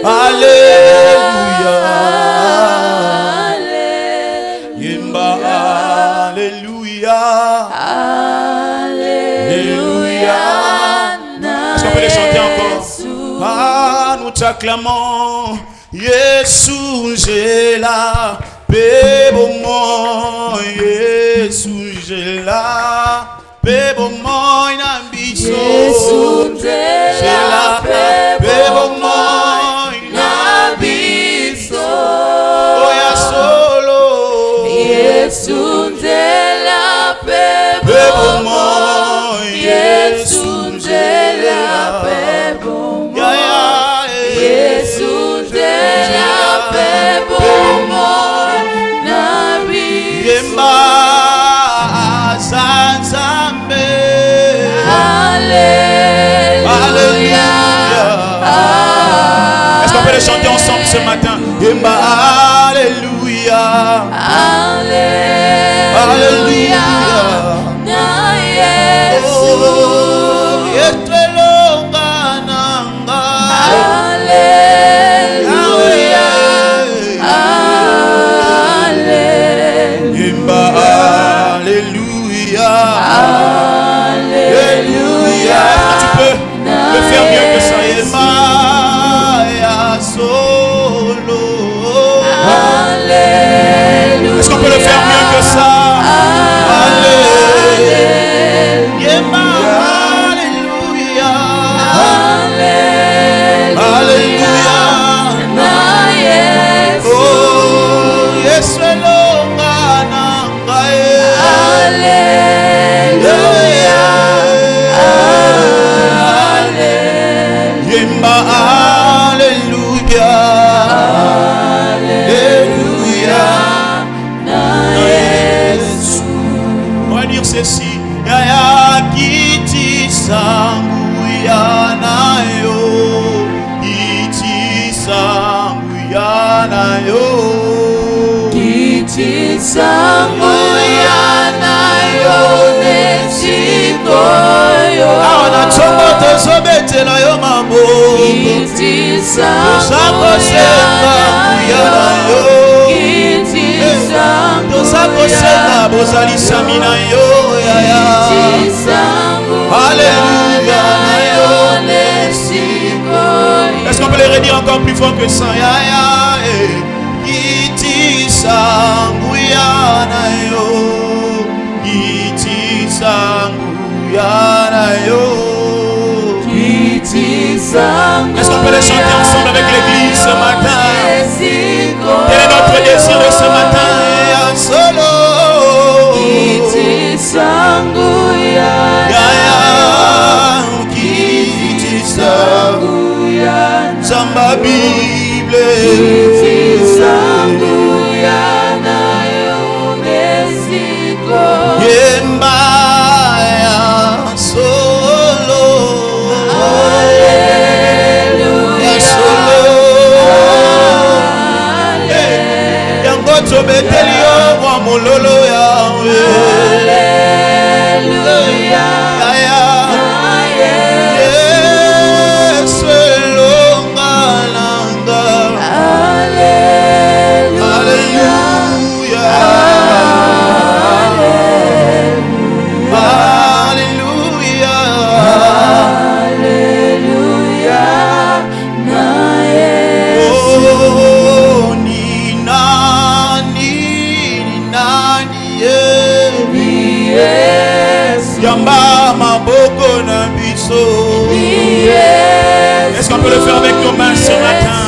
Alléluia. Yemba Alléluia. Alléluia. Est-ce qu'on peut les chanter encore? Ah, nous t'acclamons. Jésus, j'ai la paix au monde. Jésus, j'ai la paix au monde. Jésus, j'ai la paix au monde. Oh, ya solo. Jésus, j'ai la paix au monde. Jésus, j'ai la paix au monde. Jésus, j'ai la paix au monde. Yemba Sansambe. Alléluia. Est-ce qu'on peut les chanter ensemble ce matin? Yemba Alléluia. Alléluia. Tu peux le faire mieux que ça. Est-ce qu'on peut le faire mieux que ça? Ceci yaya kiti sangu yanayo, kiti sangu yanayo, kiti sangu yanayo nesikoyo. Awana chongo tozobetela yo maboko, kiti sangu yanayo, kiti sangu tozakosenga bozali samina yo. Alléluia. Est-ce qu'on peut les redire encore plus fort que ça? Iti sangu yanayo, iti sangu yanayo. Est-ce qu'on peut les chanter ensemble avec l'église ce matin? Quel est notre désir de ce matin? Solo. Samba Bible. Yemba ya solo. Ya solo. Yango tobetelio wa mololo ya. Est-ce qu'on peut le faire avec nos mains ce matin?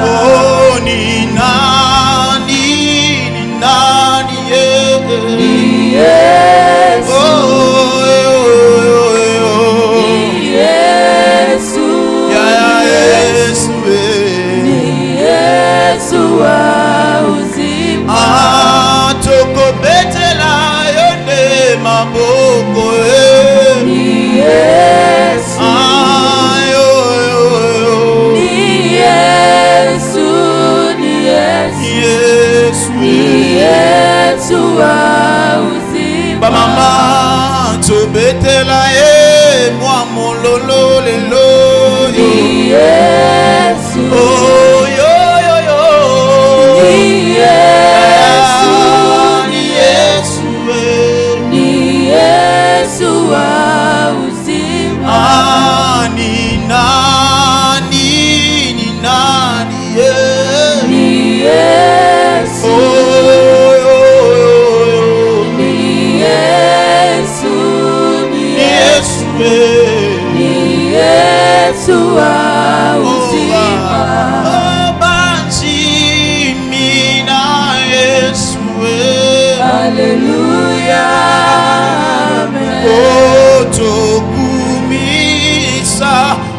Oh, ni nani, Toko betela yonde Yesu uzima. Banzimina Yesu. Hallelujah. Amen. Otokumisa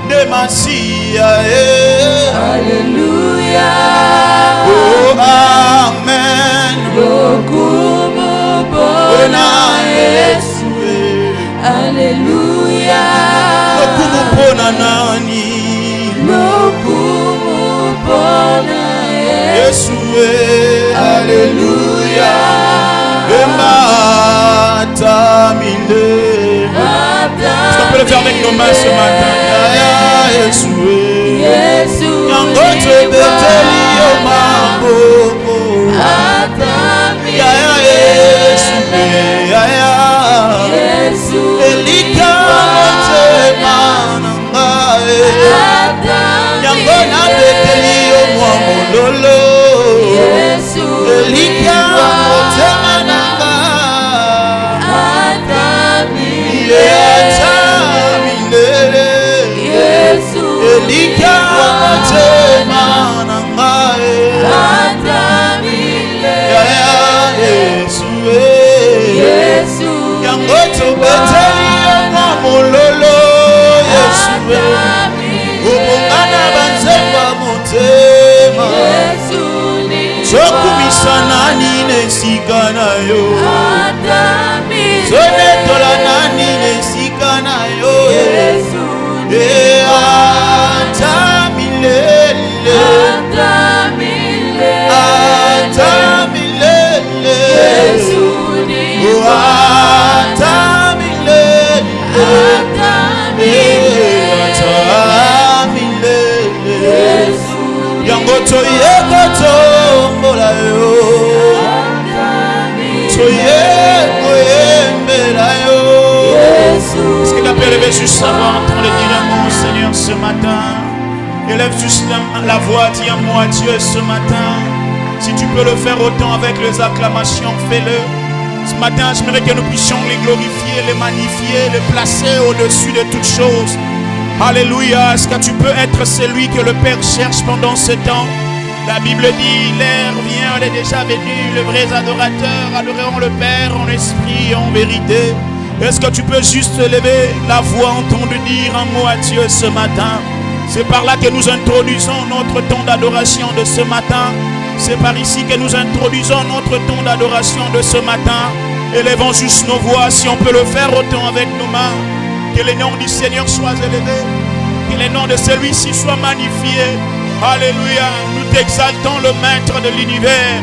demasia. Hallelujah. Oh amen. Lokumubona Yesu. Hallelujah. Lokumubona nani? Lokumubona Yesu. Hallelujah. Matamile. Est-ce qu'on peut le faire avec nos mains ce matin? Yesu. Yesu. Yangote beteli yo mambo. Yesu. Yesu. Elika mote manangae. Yangona beteli yo mambo lolo. Yesu. Elika mote manangae. Yesu. Elika mote manangae. Yesu. Yesu. Yangoto beteli yo mambo lolo. Yesu. Obongana banzemba motema. Sokumisa nani nesika na yo. Sonetola nani nesika na yo. Ata milele. Ata milele. Ata milele. Ata milele. Yango toye kotombola yo. Toye koyembela yo. Est-ce que tu peux lever juste sa voix en train de dire un mot, Seigneur, ce matin? Élève juste la voix, dis un mot à Dieu ce matin. Si tu peux le faire autant avec les acclamations, fais-le. Ce matin, j'aimerais que nous puissions les glorifier, les magnifier, les placer au-dessus de toutes choses. Alléluia. Est-ce que tu peux être celui que le Père cherche pendant ce temps? La Bible dit, l'heure vient, elle est déjà venue. Les vrais adorateurs adoreront le Père en esprit et en vérité. Est-ce que tu peux juste lever la voix, entendre dire un mot à Dieu ce matin? C'est par là que nous introduisons notre temps d'adoration de ce matin. C'est par ici que nous introduisons notre temps d'adoration de ce matin. Élevons juste nos voix, si on peut le faire autant avec nos mains. Que le nom du Seigneur soit élevé. Que le nom de celui-ci soit magnifié. Alléluia. Nous t'exaltons le maître de l'univers.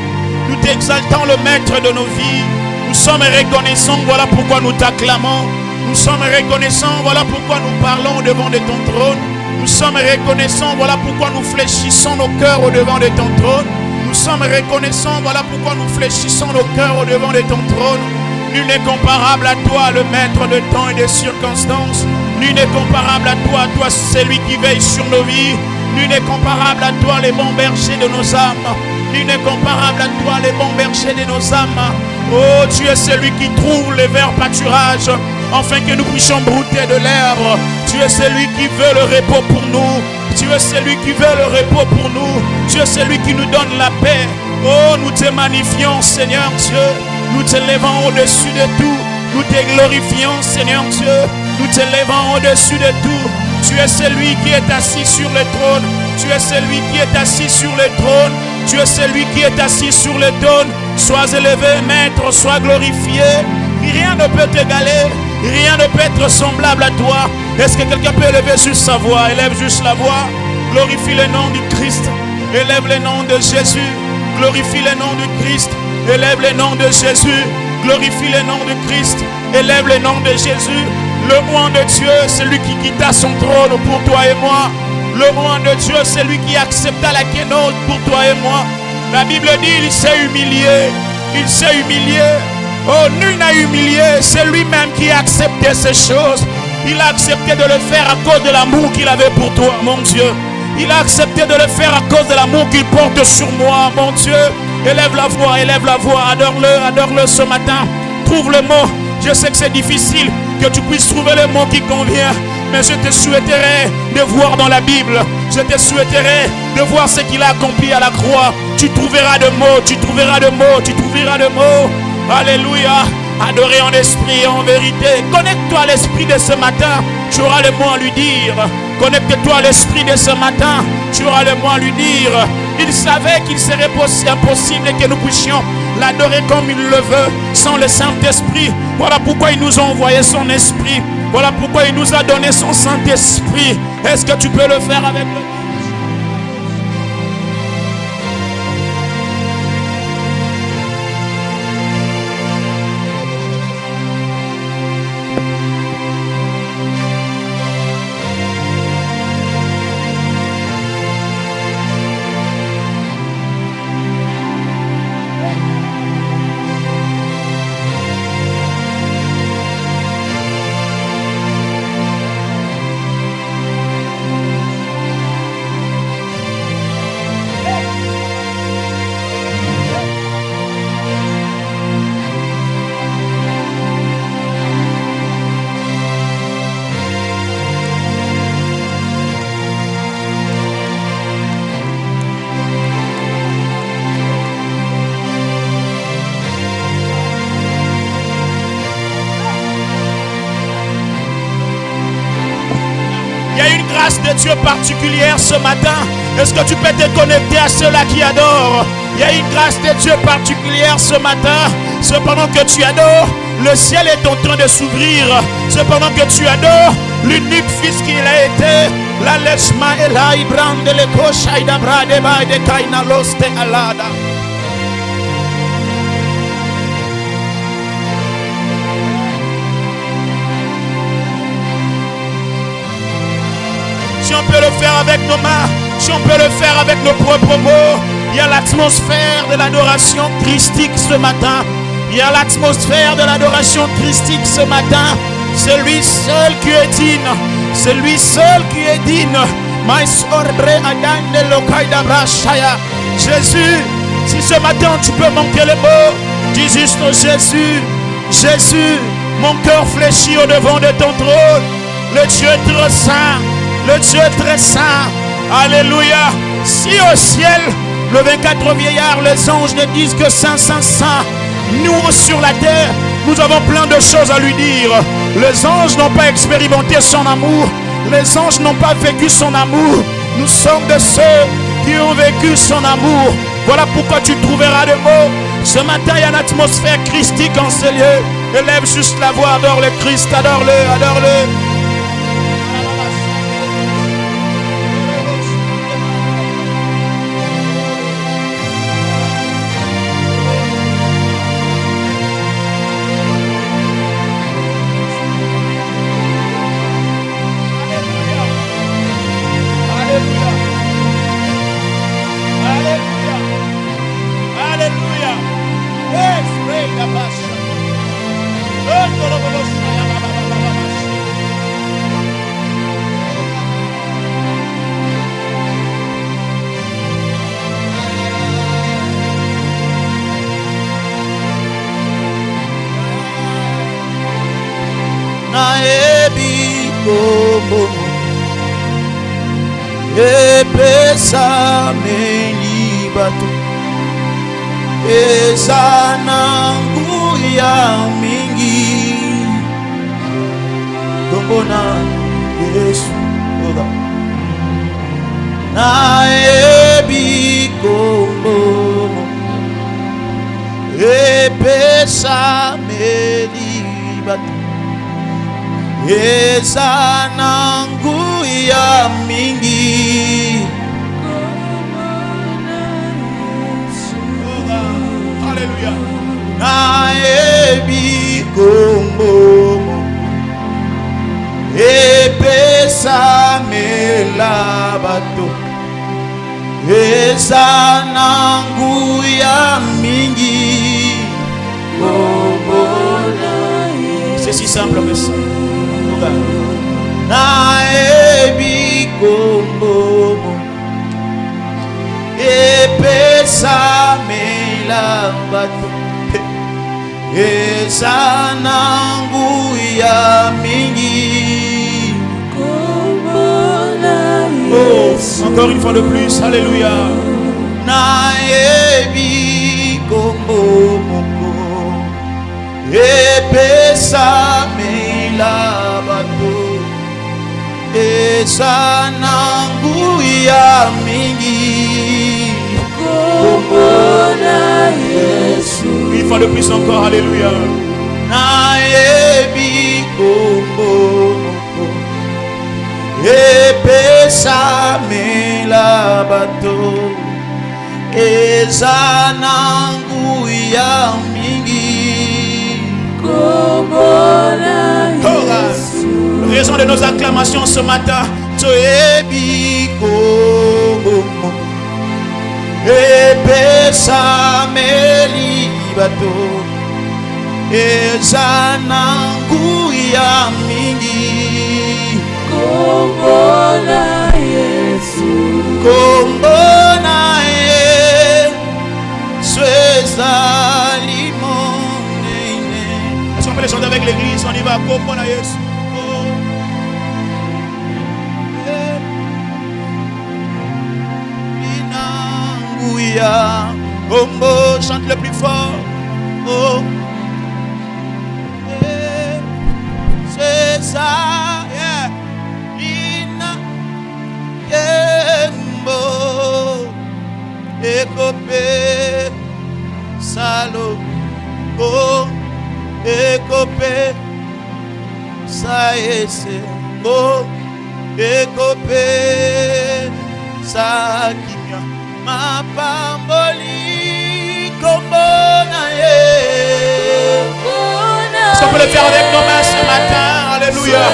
Nous t'exaltons le maître de nos vies. Nous sommes reconnaissants, voilà pourquoi nous t'acclamons. Nous sommes reconnaissants, voilà pourquoi nous parlons devant de ton trône. Nous sommes reconnaissants, voilà pourquoi nous fléchissons nos cœurs au devant de ton trône. Nous sommes reconnaissants, voilà pourquoi nous fléchissons nos cœurs au devant de ton trône. Nul n'est comparable à toi, le maître de temps et des circonstances. Nul n'est comparable à toi, celui qui veille sur nos vies. Nul n'est comparable à toi, les bons bergers de nos âmes. Nul n'est comparable à toi, les bons bergers de nos âmes. Oh, tu es celui qui trouve les verts pâturages, afin que nous puissions brouter de l'herbe. Tu es celui qui veut le repos pour nous. Tu es celui qui veut le repos pour nous. Tu es celui qui nous donne la paix. Oh, nous te magnifions, Seigneur Dieu. Nous te levons au-dessus de tout. Nous te glorifions, Seigneur Dieu. Nous te levons au-dessus de tout. Tu es celui qui est assis sur le trône. Tu es celui qui est assis sur le trône. Tu es celui qui est assis sur le trône. Sois élevé, maître, sois glorifié. Rien ne peut t'égaler. Rien ne peut être semblable à toi. Est-ce que quelqu'un peut élever juste sa voix? Élève juste la voix. Glorifie le nom du Christ. Élève le nom de Jésus. Glorifie le nom du Christ. Élève le nom de Jésus. Glorifie le nom de Christ. Élève le nom de Jésus. Le roi de Dieu, celui qui quitta son trône pour toi et moi. Le roi de Dieu, celui qui accepta la kénose pour toi et moi. La Bible dit, il s'est humilié. Il s'est humilié. Oh, nul n'a humilié. C'est lui-même qui a accepté ces choses. Il a accepté de le faire à cause de l'amour qu'il avait pour toi, mon Dieu. Il a accepté de le faire à cause de l'amour qu'il porte sur moi, mon Dieu. Élève la voix, adore-le, adore-le ce matin. Trouve le mot. Je sais que c'est difficile, que tu puisses trouver le mot qui convient. mais je te souhaiterais de voir dans la Bible. Je te souhaiterais de voir ce qu'il a accompli à la croix. Tu trouveras de mots, tu trouveras de mots, tu trouveras de mots. Alléluia. Adorer en esprit et en vérité. Connecte-toi à l'esprit de ce matin. Tu auras le mot à lui dire. Connecte-toi à l'esprit de ce matin. Tu auras le mot à lui dire. Il savait qu'il serait impossible que nous puissions l'adorer comme il le veut, sans le Saint-Esprit. Voilà pourquoi il nous a envoyé son esprit. Voilà pourquoi il nous a donné son Saint-Esprit. Est-ce que tu peux le faire avec le... De Dieu particulière ce matin. Est-ce que tu peux te connecter à ceux-là qui adorent? Il y a une grâce de Dieu particulière ce matin. Cependant que tu adores, le ciel est en train de s'ouvrir. Cependant que tu adores l'unique fils qu'il a été, la leshma et la ibrande le koshaïda brade ba de kaina loste alada. Si on peut le faire avec nos mains, si on peut le faire avec nos propres mots, il y a l'atmosphère de l'adoration christique ce matin. Il y a l'atmosphère de l'adoration christique ce matin. Celui seul qui est digne, celui seul qui est digne. Jésus, si ce matin tu peux manquer le mot, dis juste Jésus, Jésus, mon cœur fléchit au devant de ton trône. Le Dieu très saint, le Dieu très saint. Alléluia. Si au ciel, le 24 vieillards, les anges ne disent que Saint, Saint, Saint, nous sur la terre, nous avons plein de choses à lui dire. Les anges n'ont pas expérimenté son amour. Les anges n'ont pas vécu son amour. Nous sommes de ceux qui ont vécu son amour. Voilà pourquoi tu trouveras des mots. Ce matin, il y a une atmosphère christique en ce lieu. Élève juste la voix, adore le Christ, adore-le, adore-le. Epesa melibato Ezanangu ya mingi Tombona Yesu Na ebi kombo Epesa melibato Ezanangu ya mingi Alléluia. Na ebi kombo Epesa mela bato Ezanangu ya mingi C'est si simple que ça. Na ebi kombo Epesa mela bato Ezanangu ya mingi Encore une fois de plus, alléluia. Nayebi kombo moko epesa mela bato eza na nguya mingi kombo na Yesu. Une fois de plus encore, alléluia. Nayebi kombo moko epesa mela bato eza na nguya mingi kombo na Yesu. Raison de nos acclamations ce matin. Toyebi kombo epesa meli bato eza na nguya mingi kombo na Yesu. Kombo na Yesu ezali monene. Est-ce qu'on peut les chanter avec l'église? On y va. Kombo na Yesu. Linanguya kombo, chante le plus fort. Oh, c'est ça. Lina yembo ekope salo go ekope saese go ekope sakimia mapamboli kombo na ye. Est-ce qu'on peut le faire avec nos mains ce matin? Alléluia.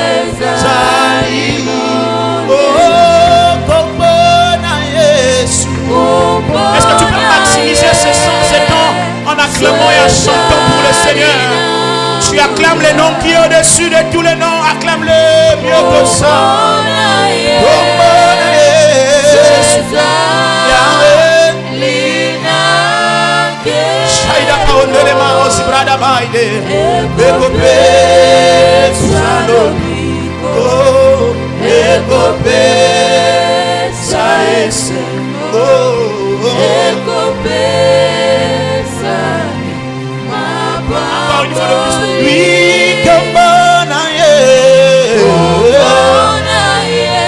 Est-ce que tu peux maximiser ce temps en acclamant et en chantant pour le Seigneur? Tu acclames le nom qui est au-dessus de tous les noms. Acclame-le mieux que ça.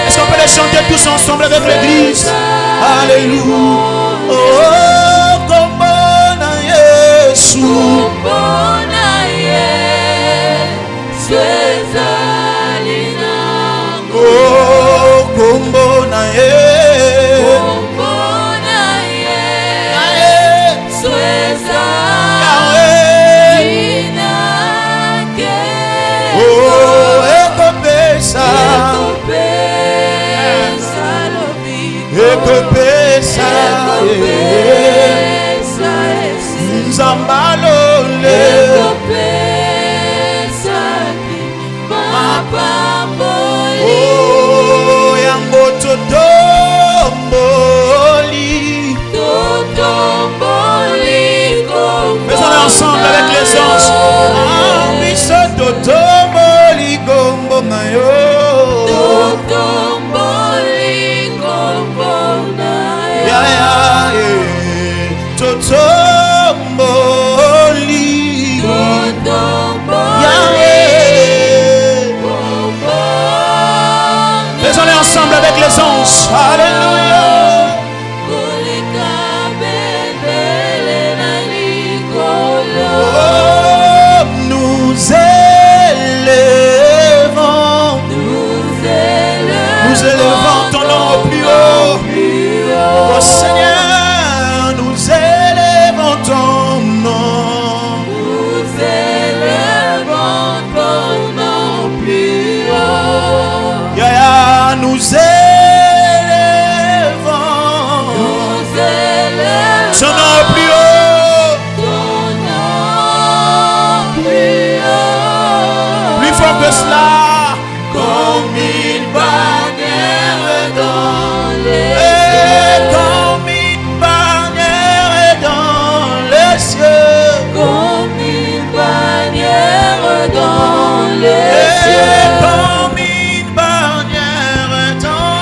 Est-ce qu'on peut les chanter tous ensemble avec l'église? Alléluia. Oh, kombo na Yesu. Kombo na Yesu ezali nango. Oh, kombo na Yesu. Kombo na Yesu ezali nango. Oh, ekopesa. Ekopesa Nzambalole oh yango totomboli faisons ensemble avec les anges. Ah oui ce totomboli gombo na yo Faisons-les ensemble avec les anges. Alléluia. Oh, nous élevons ton nom au plus haut. Oh Seigneur, nous élevons ton nom. Nous élevons ton nom plus haut. Yeah, nous élevons ton nom plus haut. Plus fort que cela. Comme une bannière dans les cieux. Comme une bannière dans les cieux. Comme une bannière dans les cieux. Comme une bannière dans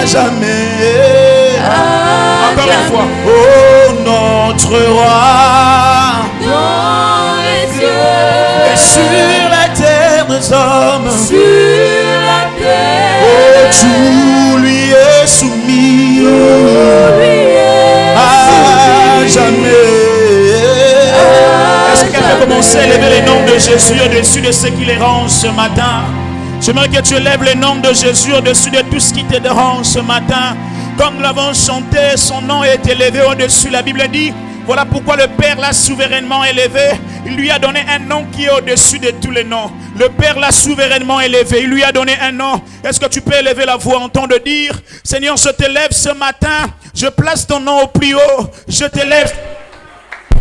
jamais. Encore une fois. Oh notre roi, Dans les cieux et sur la terre nos hommes, sur la terre, oh tout lui est soumis, lui est à jamais. Est-ce qu'elle peut commencer à élever les noms de Jésus au-dessus de ce qui les dérange ce matin? J'aimerais que tu élèves les noms de Jésus au-dessus de tout ce qui te dérange ce matin. Comme nous l'avons chanté, son nom est élevé au-dessus. La Bible dit, voilà pourquoi le Père l'a souverainement élevé. Il lui a donné un nom qui est au-dessus de tous les noms. Le Père l'a souverainement élevé. Il lui a donné un nom. Est-ce que tu peux élever la voix en temps de dire, Seigneur, je t'élève ce matin. Je place ton nom au plus haut. Je t'élève.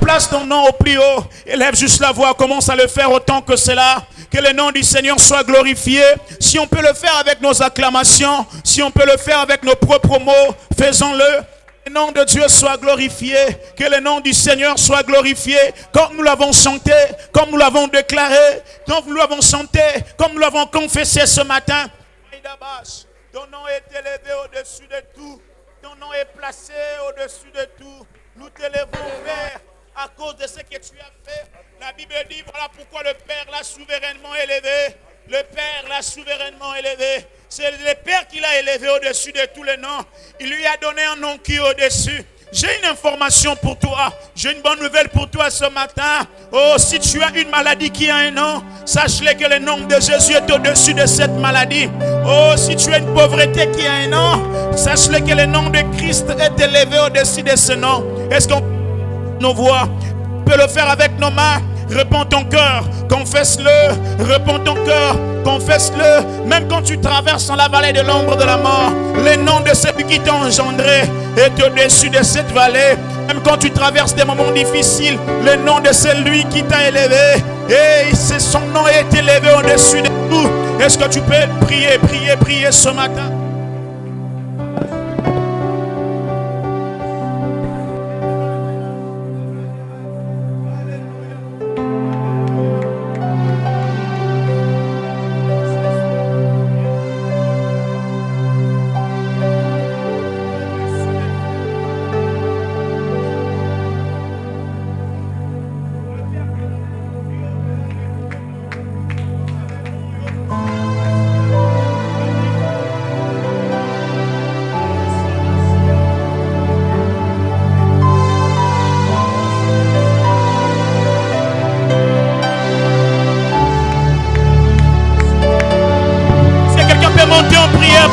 Place ton nom au plus haut. Élève juste la voix. Commence à le faire autant que cela. Que le nom du Seigneur soit glorifié. Si on peut le faire avec nos acclamations, si on peut le faire avec nos propres mots, faisons-le. Que le nom de Dieu soit glorifié. Que le nom du Seigneur soit glorifié. Comme nous l'avons chanté, comme nous l'avons déclaré, comme nous l'avons chanté, comme nous l'avons confessé ce matin. Ton nom est élevé au-dessus de tout. Ton nom est placé au-dessus de tout. Nous t'élèvons, Père, à cause de ce que tu as fait. La Bible dit, voilà pourquoi le Père l'a souverainement élevé. Le Père l'a souverainement élevé. C'est le Père qui l'a élevé au-dessus de tous les noms. Il lui a donné un nom qui est au-dessus. J'ai une information pour toi. J'ai une bonne nouvelle pour toi ce matin. Oh, si tu as une maladie qui a un nom, sache-le que le nom de Jésus est au-dessus de cette maladie. Oh, si tu as une pauvreté qui a un nom, sache-le que le nom de Christ est élevé au-dessus de ce nom. Est-ce qu'on nos voix, peut le faire avec nos mains? Réponds ton cœur, confesse-le. Réponds ton cœur, confesse-le. Même quand tu traverses dans la vallée de l'ombre de la mort, le nom de celui qui t'a engendré est au-dessus de cette vallée. Même quand tu traverses des moments difficiles, le nom de celui qui t'a élevé, et son nom est élevé au-dessus de tout. Est-ce que tu peux prier ce matin?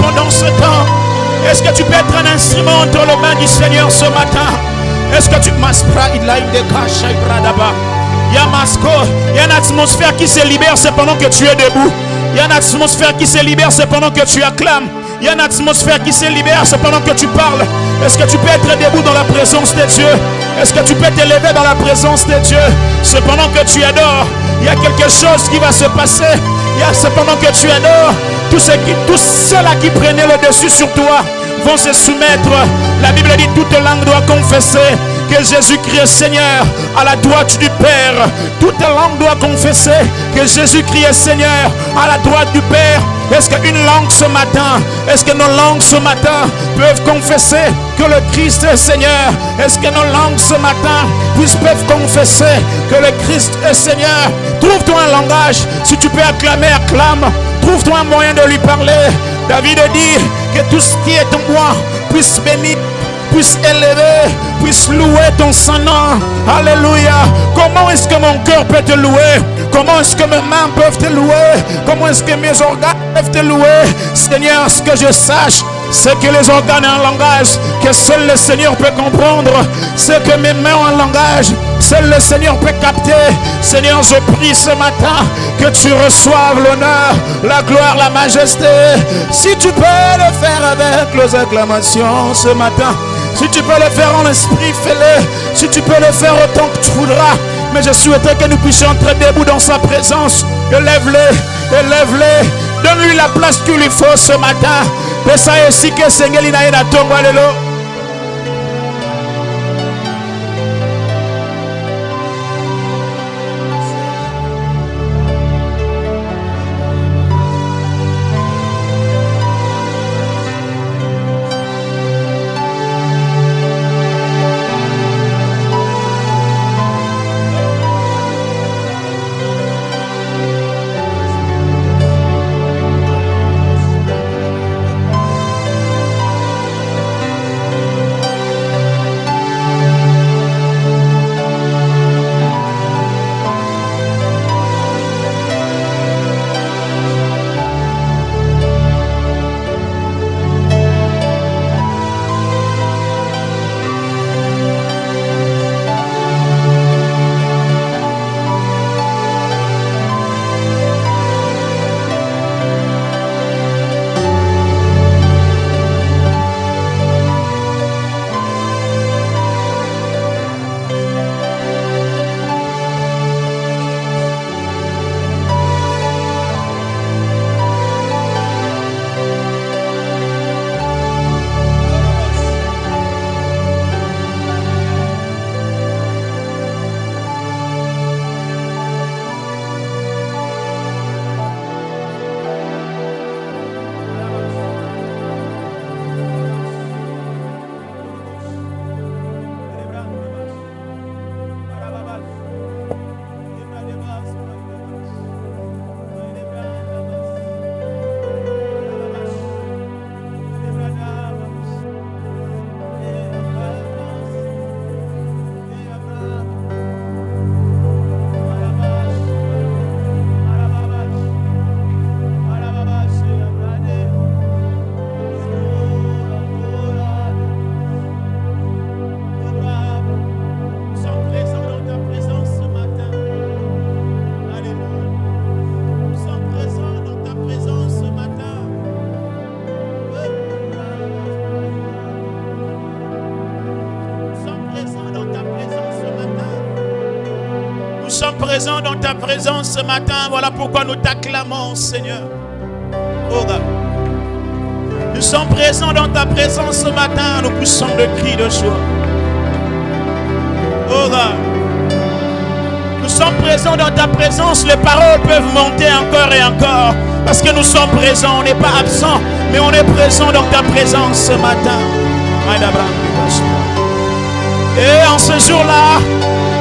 Pendant ce temps, est-ce que tu peux être un instrument entre les mains du Seigneur ce matin? Est-ce que tu m'aspras? Il a une décache, il y a une atmosphère qui se libère, c'est pendant que tu es debout. Il y a une atmosphère qui se libère, c'est pendant que tu acclames. Il y a une atmosphère qui se libère, c'est pendant que tu parles. Est-ce que tu peux être debout dans la présence de Dieu? Est-ce que tu peux t'élever dans la présence de Dieu? C'est pendant que tu adores. Il y a quelque chose qui va se passer. C'est pendant que tu adores. Tous ceux-là qui prenaient le dessus sur toi vont se soumettre. La Bible dit toute langue doit confesser que Jésus-Christ est Seigneur à la droite du Père. Toute langue doit confesser que Jésus-Christ est Seigneur à la droite du Père. Est-ce qu'une langue ce matin, est-ce que nos langues ce matin peuvent confesser que le Christ est Seigneur? Est-ce que nos langues ce matin peuvent confesser que le Christ est Seigneur? Trouve-toi un langage. Si tu peux acclamer, acclame. Trouve-toi un moyen de lui parler. David dit que tout ce qui est en moi puisse bénir, puisse élever, puisse louer ton Saint-Nom. Alléluia. Comment est-ce que mon cœur peut te louer? Comment est-ce que mes mains peuvent te louer? Comment est-ce que mes organes peuvent te louer? Seigneur, ce que je sache, c'est que les organes ont un langage que seul le Seigneur peut comprendre. C'est que mes mains ont un langage, seul le Seigneur peut capter. Seigneur, je prie ce matin que tu reçoives l'honneur, la gloire, la majesté. Si tu peux le faire avec les acclamations ce matin, si tu peux le faire en esprit, fais-le. Si tu peux le faire autant que tu voudras. Mais je souhaiterais que nous puissions entrer debout dans sa présence. Élève-le, élève-le. Donne-lui la place qu'il lui faut ce matin. Pesa ici que Seigneur na tongo lelo. présents dans ta présence ce matin. Voilà pourquoi nous t'acclamons, Seigneur. Oh God. Nous sommes présents dans ta présence ce matin. Nous poussons de cris de joie. Oh God. Nous sommes présents dans ta présence. Les paroles peuvent monter encore et encore. Parce que nous sommes présents. On n'est pas absents. Mais on est présents dans ta présence ce matin. Et en ce jour-là,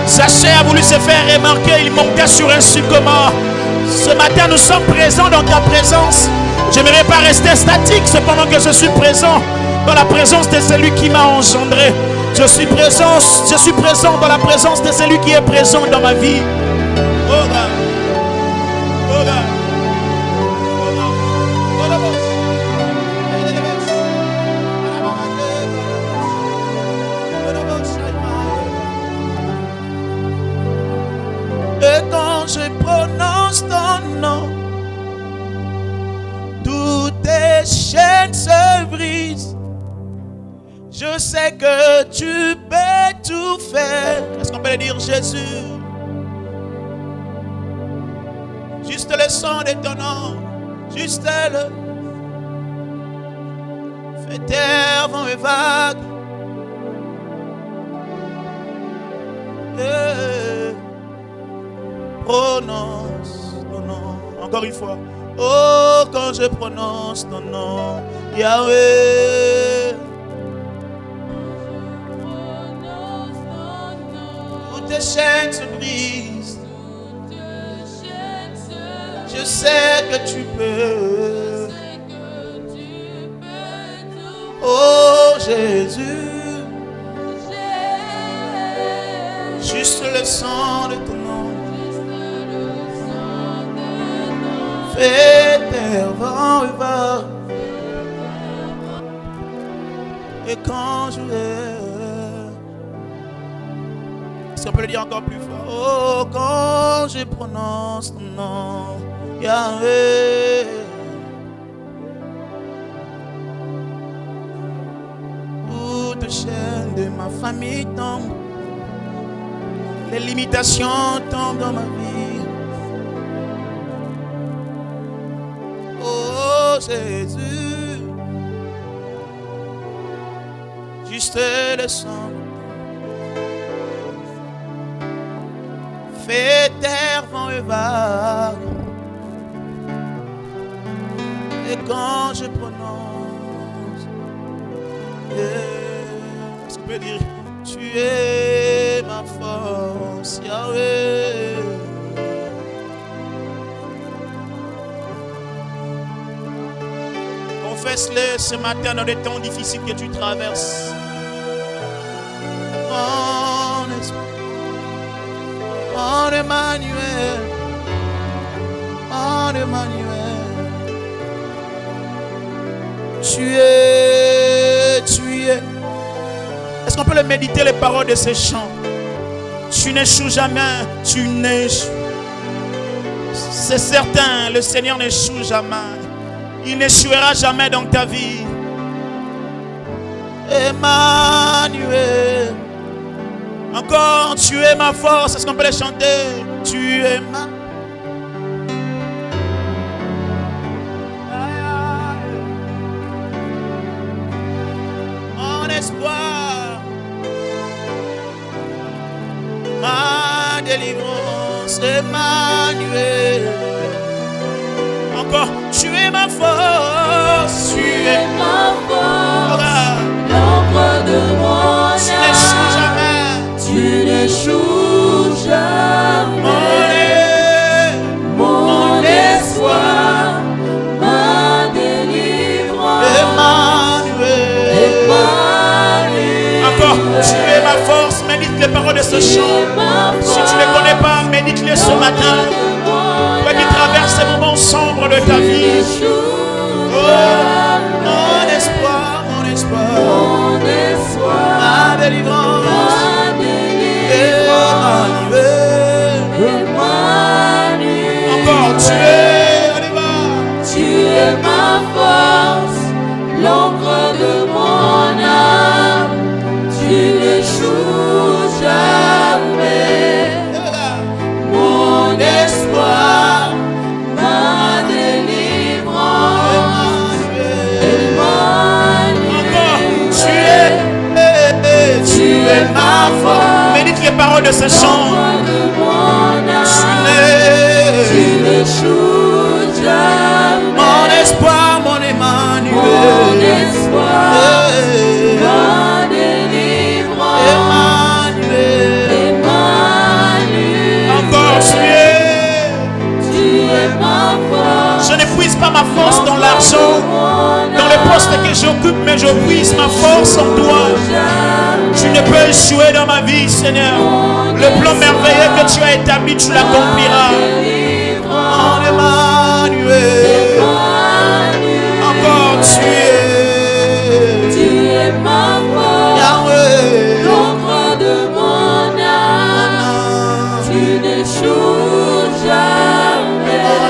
Zachée a voulu se faire remarquer. Il montait sur un sycomore. Ce matin, nous sommes présents dans ta présence. Je n'aimerais pas rester statique. Cependant que je suis présent dans la présence de celui qui m'a engendré. Je suis présent dans la présence de celui qui est présent dans ma vie. Oh God. Oh God. Et quand je prononce ton nom, toutes tes chaînes se brisent. Je sais que tu peux tout faire. Est-ce qu'on peut le dire, Jésus? Juste le son de ton nom, juste le fait terre, vent et vagues. Prononce ton nom. Encore une fois. Oh, quand je prononce ton nom, Yahweh. Toutes tes chaînes se brisent. Je sais que tu peux. Oh Jésus. Juste le sang de ton nom. Fais terre, vent et vagues. Et quand je vais, est-ce qu'on peut le dire encore plus fort? Oh, quand je prononce ton nom, Yahweh. Toutes chaînes de ma famille tombent. Les limitations tombent dans ma vie. Oh Jésus, juste le sang. Fais terre, vent et vagues. Et quand je prononce, est-ce qu'on peut dire, tu es ma force, Yahweh. Confesse-le ce matin dans les temps difficiles que tu traverses. Mon esprit, mon Emmanuel, mon Emmanuel. Tu es. Est-ce qu'on peut le méditer les paroles de ces chants? Tu n'échoues jamais, tu n'échoues. C'est certain, le Seigneur n'échoue jamais. Il n'échouera jamais dans ta vie. Emmanuel. Encore, tu es ma force. Est-ce qu'on peut les chanter? Tu es ma... Mon espoir. Ma délivrance. Emmanuel. Encore, tu es ma force. Tu es ma force, l'ombre de mon âme. Tu n'échoues jamais. Mon espoir, ma délivrance. Emmanuel. Encore, tu es ma force. Médite les paroles de ce chant. Si tu ne les connais pas, médite-les ce matin. Toi qui traverses ces moments sombres de ta vie. Oh, mon espoir, ma délivrance. Encore, tu es ma force, l'ombre de mon âme. Tu n'échoues jamais. Mon paroles de ce chant. Tu n'échoues jamais. Mon espoir, mon Emmanuel. Mon espoir, ma délivrance. Emmanuel. Encore Tu es ma force. Je ne puise pas ma force dans l'argent, dans les postes que j'occupe, mais je puise ma force en toi. Tu ne peux échouer dans ma vie, Seigneur. Le plan merveilleux que tu as établi, tu l'accompliras. Mon Emmanuel. Encore Tu es ma force. Yahweh. L'ombre de mon âme. Tu n'échoues jamais. Mon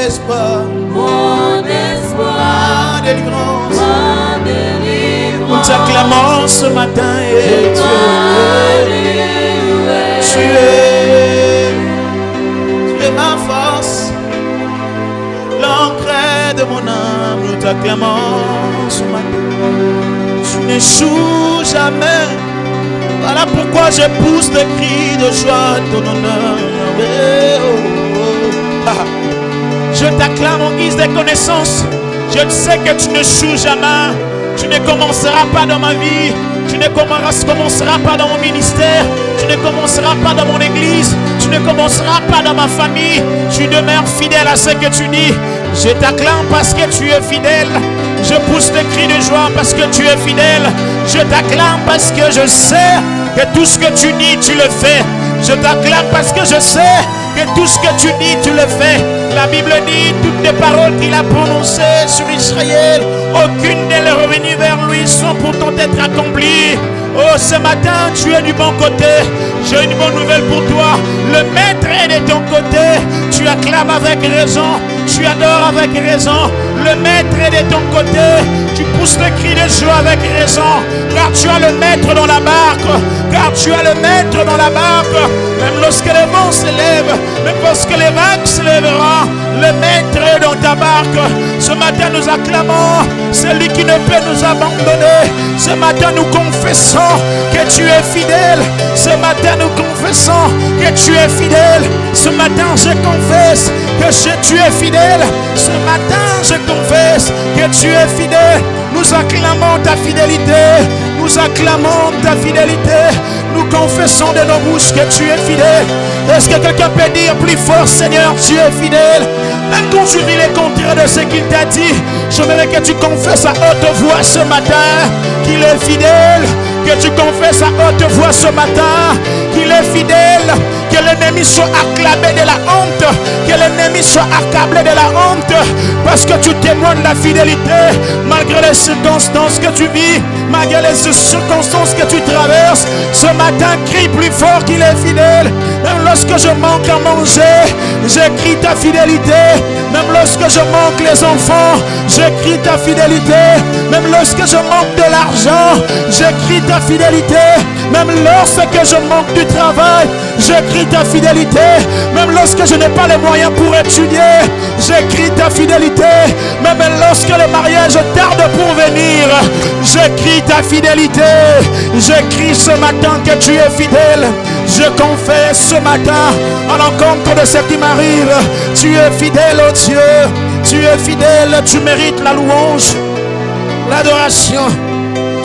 espoir. Mon espoir. Ma délivrance. Ma délivrance. Nous t'acclamons ce matin et tu es ma force, l'ancre de mon âme. Nous t'acclamons ce matin. Tu n'échoues jamais. Voilà pourquoi je pousse des cris de joie à ton honneur. Je t'acclame en guise de connaissance. Je sais que tu n'échoues jamais. Tu ne commenceras pas dans ma vie. Tu ne commenceras pas dans mon ministère. Tu ne commenceras pas dans mon église. Tu ne commenceras pas dans ma famille. Tu demeures fidèle à ce que tu dis. Je t'acclame parce que tu es fidèle. Je pousse des cris de joie parce que tu es fidèle. Je t'acclame parce que je sais que tout ce que tu dis, tu le fais. Je t'acclame parce que je sais que tout ce que tu dis, tu le fais. La Bible dit, toutes les paroles qu'il a prononcées sur Israël, aucune d'elles est revenue vers lui sans pourtant être accomplie. Oh, ce matin, tu es du bon côté. J'ai une bonne nouvelle pour toi. Le maître est de ton côté. Tu acclames avec raison. Tu adores avec raison. Le maître est de ton côté. Tu pousses le cri de joie avec raison. Car tu as le maître dans la barque. Car tu as le maître dans la barque. Même lorsque les vents s'élèvent, même lorsque les vagues se lèveront, le maître est dans ta barque. Ce matin, nous acclamons celui qui ne peut nous abandonner. Ce matin, nous confessons que tu es fidèle. Ce matin, nous confessons que tu es fidèle. Ce matin, je confesse que tu es fidèle. Ce matin, je confesse que tu es fidèle. Nous acclamons ta fidélité. Nous acclamons ta fidélité. Nous confessons de nos bouches que tu es fidèle. Est-ce que quelqu'un peut dire plus fort, Seigneur, tu es fidèle? Même quand tu vis les contraires de ce qu'il t'a dit, je voudrais que tu confesses à haute voix ce matin qu'il est fidèle. Que tu confesses à haute voix ce matin qu'il est fidèle. Que l'ennemi soit acclamé de la honte. Que l'ennemi soit accablé de la honte. Parce que tu témoignes la fidélité. Malgré les circonstances que tu vis. Malgré les circonstances que tu traverses. Ce matin, crie plus fort qu'il est fidèle. Même lorsque je manque à manger, j'écris ta fidélité. Même lorsque je manque les enfants, j'écris ta fidélité. Même lorsque je manque de l'argent, j'écris ta fidélité. Même lorsque je manque du travail, j'écris ta fidélité. Même lorsque je n'ai pas les moyens pour étudier, j'écris ta fidélité. Même lorsque le mariage tarde pour venir, j'écris ta fidélité. J'écris ce matin que tu es fidèle. Je confesse ce matin à l'encontre de ce qui m'arrive. Tu es fidèle, oh Dieu. Tu es fidèle, tu mérites la louange, l'adoration.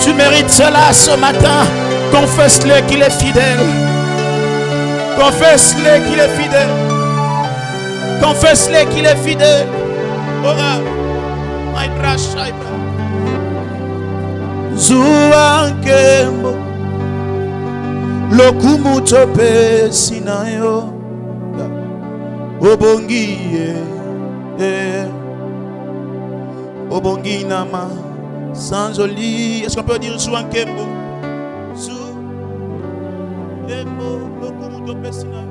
Tu mérites cela ce matin. Confesse-le qu'il est fidèle. Confesse-le qu'il est fidèle. Confesse-le qu'il est fidèle. Zuankembo Lokumuto pesinayo Obongiye Obongi nama Sanjoli. Est-ce qu'on peut dire Zuankembo? Zuankembo Lokumuto pesinayo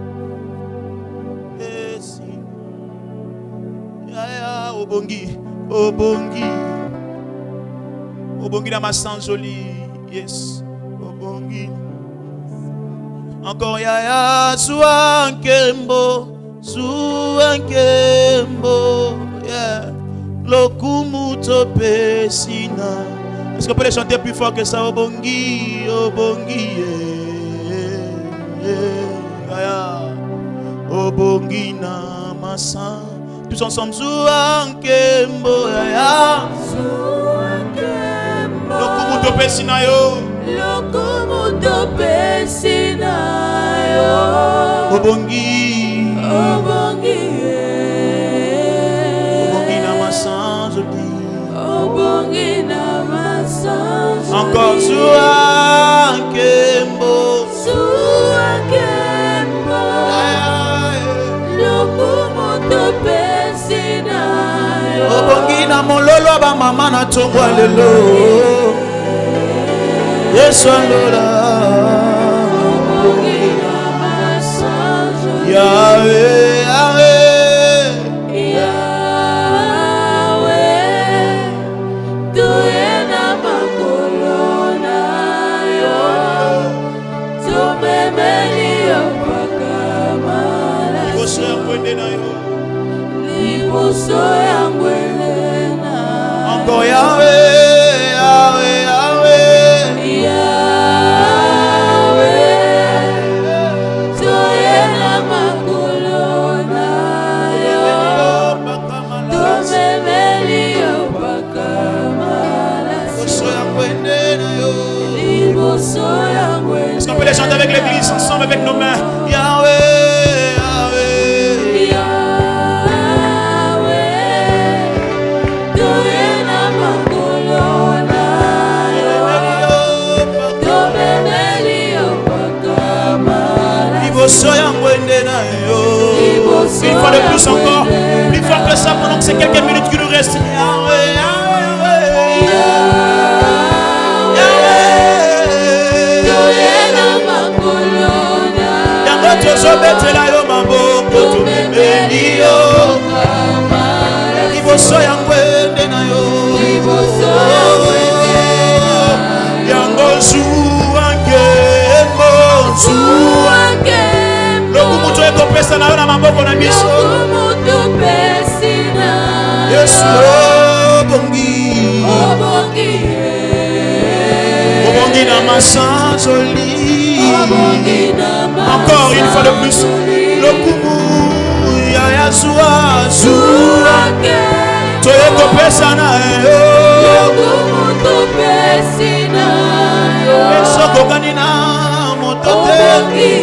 Yaya Obongi Obongi Obongi nama Sanjoli. Yes. Obongi. Encore Yaya Zuankembo Zuankembo, yeah. Lokumuto pesina. Est-ce qu'on peut les chanter plus fort que ça? Obongi, Obongi, Obongina masa. Tous ensemble, Zouankembo, ya. Lokumuto pesinayo. Lokumuto pesinayo. Obongi. Obongi. Obongina masa, joli. Obongina masa. Encore Zouankembo. Zouankembo. Lokumuto pesinayo. Obongina mololo ba mama na tongwa lelo. Yesu alola. Obongina masa. Yahweh, Yahweh. Yahweh. Tuyena makolona yo. Tumemeli opakamala. Liboso ya kwende na yo. Liboso ya ngwelena. Encore Yahweh, Yahweh, Yahweh. Yahweh. Tuyena makolona yo. Tumemeli opakamala. Liboso ya kwende na yo. Liboso ya ngwelena. Est-ce qu'on peut les chanter avec l'église ensemble avec nos mains? Yahweh, Yahweh. Yahweh, tuyena makolona yo. Tumemeli opakamala. Liboso ya kwende na yo. Liboso Une fois de plus ya encore. kwende. Plus fort que ça pendant que ces quelques minutes qui nous restent. Yahweh, Yahweh, Yahweh. Tuyena makolona Yango tozobetela yo maboko tumemeli yo. opakamala. Liboso ya kwende na yo. Liboso ya kwende. Yango Zouankembo, Zouankembo. lokumuto ekopesa na yo na maboko na biso. Lokumuto pesinayo. Yesu obongi. Obongi. Obongi na masa joli. Obongi na masa. Encore une fois de plus. Lokumu ya Yahshua. Zouankembo. Toyekopesa na yo. Lokumuto pesinayo. Esokokani na moto te. Obongi.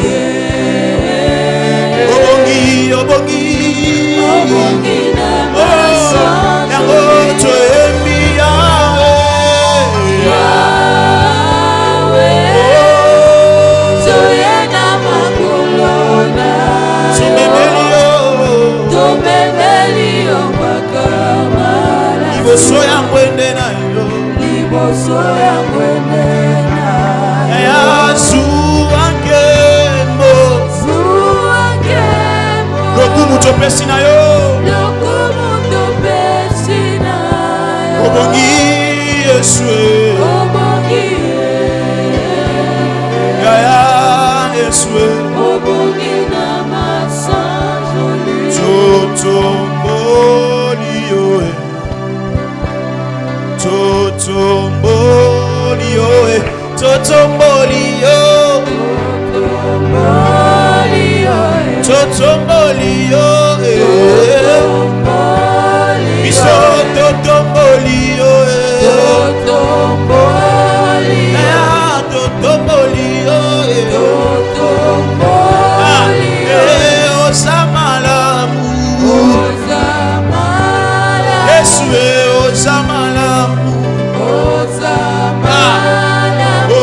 Obongi, obongi. Obongi na Oh, masa. yango toyembi Yahweh. Yahweh. Tuyena makolona Tumemeli yo. Tumemeli opakamala. Liboso ya kwende na yo. Liboso ya ngwelena. Ya Zouankembo. Zouankembo. Lokumuto pesi na yo. Lokumuto pesinayo. Obongi Yesu. Obongi. Yaya Yesu. Obongi na masa joli. Totomboli yo. Totomboli yo. Totomboli yo. Totomboli yo. Totomboli yo. Totomboli yo. Biso totomboli yo. Totomboli yo. Totomboli yo. Totomboli yo. Osamalamu. Ozamala. Yesu osamalamu. Ozamala. Oh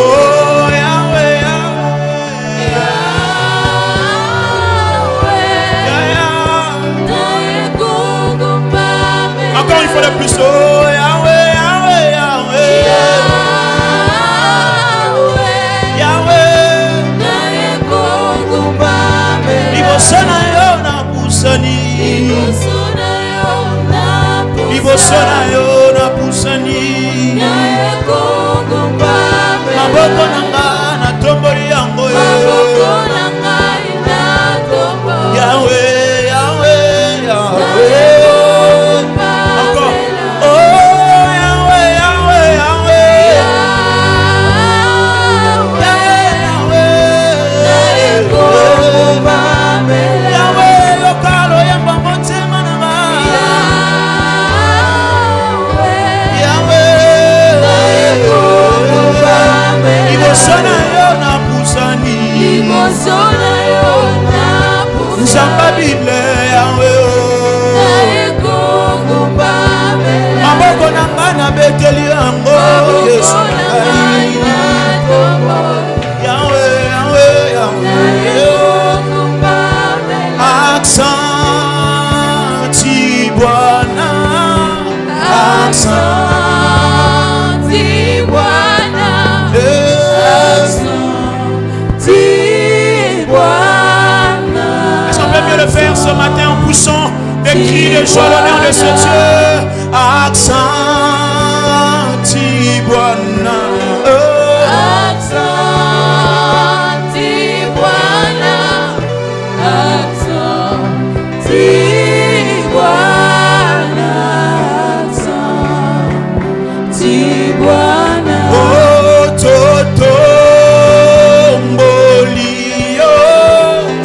Yahweh, Yahweh. Yahweh. Yaya. Naye kukumbame. Encore une fois de plus. Oh Yahweh, Yahweh, Yahweh. Yahweh. Yahweh. Naye kukumbame. Liboso na yo na pusani. Liboso na yo napusani. Liboso na yo na pusani. Naye kukumbame. Maboko na nga na tomboli yango. Maboko na ngai natombola. Yahweh, Yahweh, Naye Yahweh. Encore. kukumbamela. Oh Yahweh, Yahweh, Yahweh. Yahweh. Yahweh, Yahweh. Naye cri de joie l'honneur de ce Dieu. Accenti Bwana. Accenti Bwana. Accenti Bwana. Accenti Bwana. Oh, Toto Mbolio.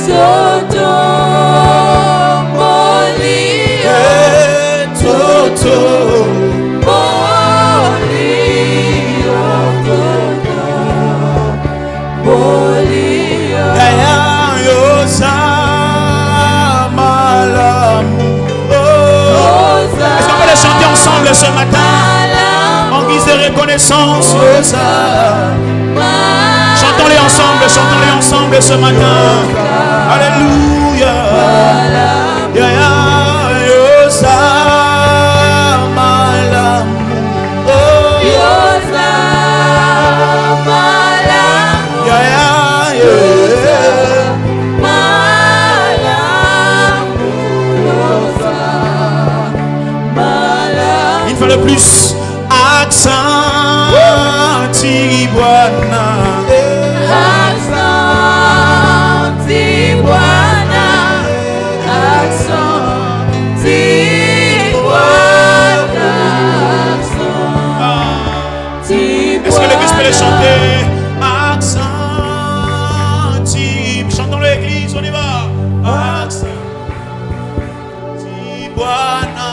Toto Mbolio. Toto Mbolio. Toto Mbolio. Yaya Yosa Malamu. Est-ce qu'on peut les chanter ensemble ce matin en guise de reconnaissance? Yosa. Chantons-les ensemble ce matin. Alléluia. Yaya Yosa Malamu. Yosa Malamu. Yaya Yosa Malamu. Yosa Malamu. Une fois de plus. Accenti Bwana. Accenti Bwana. Accenti Bwana. Accenti Est-ce que l'église peut les Bwana. chanter? Accenti. Chantons l'église, on y va. Accenti Bwana.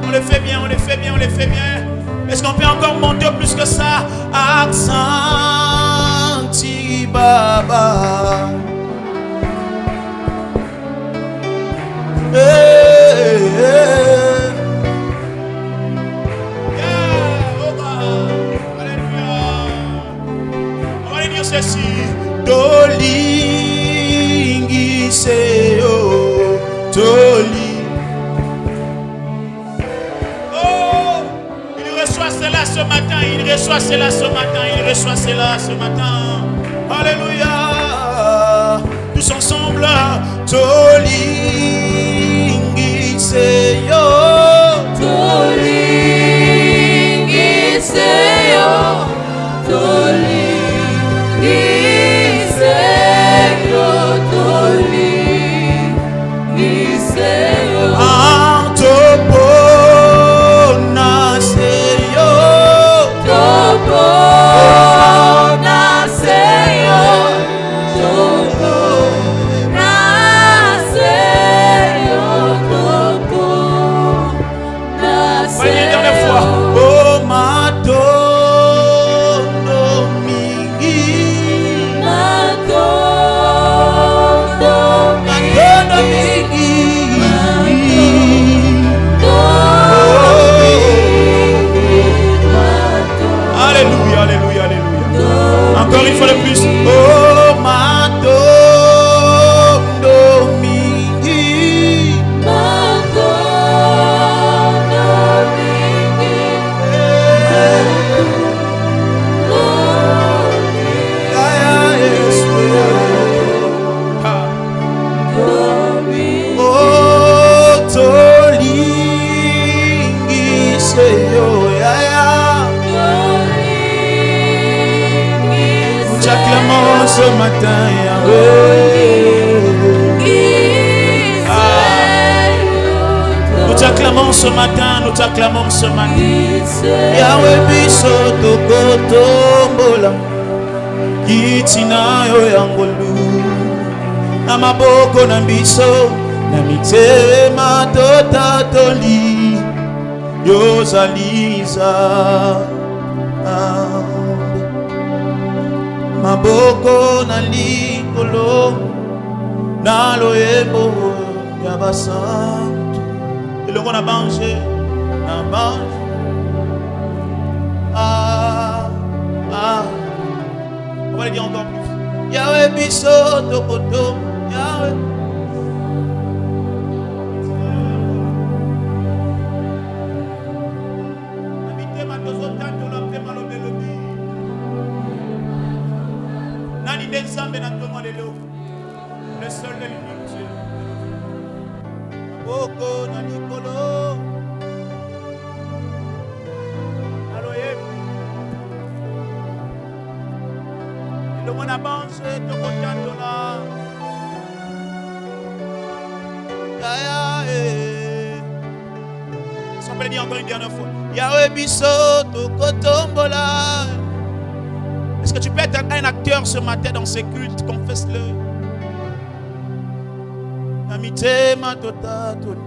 On le fait bien, on le fait bien, on le fait bien. Est-ce qu'on peut encore monter plus que ça? Accenti Baba. On va dire ceci. Tolingi seo toli. Oh, il reçoit cela ce matin, il reçoit cela ce matin, il reçoit cela ce matin. Alléluia. Tous ensemble. Tolingi seo. Tolingi seyo. Tolingi seyo. Tolingi seyo. Antopo naseyo. Topo naseyo. Topo naseyo. Topo Voyez une dernière fois. naseyo. Oh Matondo mingi. Matondo Matondo mingi. mingi. Alléluia, alléluia, alléluia. Encore une fois de plus. Oh Matondo mingi. Yaya Yesu. Oh tolingi seyo yaya. Nous t'acclamons ce matin, Yahweh. Nous t'acclamons ce matin, nous t'acclamons ce matin. Yahweh biso tokotombola. Kitina yo yangolu. Na maboko na biso, na mitema totatoli. Yozaliza. Maboko na likolo na loyebo ya basantu elongo na bange na bange on va le dire encore plus. Yahweh biso tokoto Yahweh. Nani nzambe na la banse de Kotandola. Si on peut le dire encore une dernière fois. Yahweh biso to kotombola. Est-ce que tu peux être un acteur ce matin dans ces cultes? Confesse-le. Amité matota toni.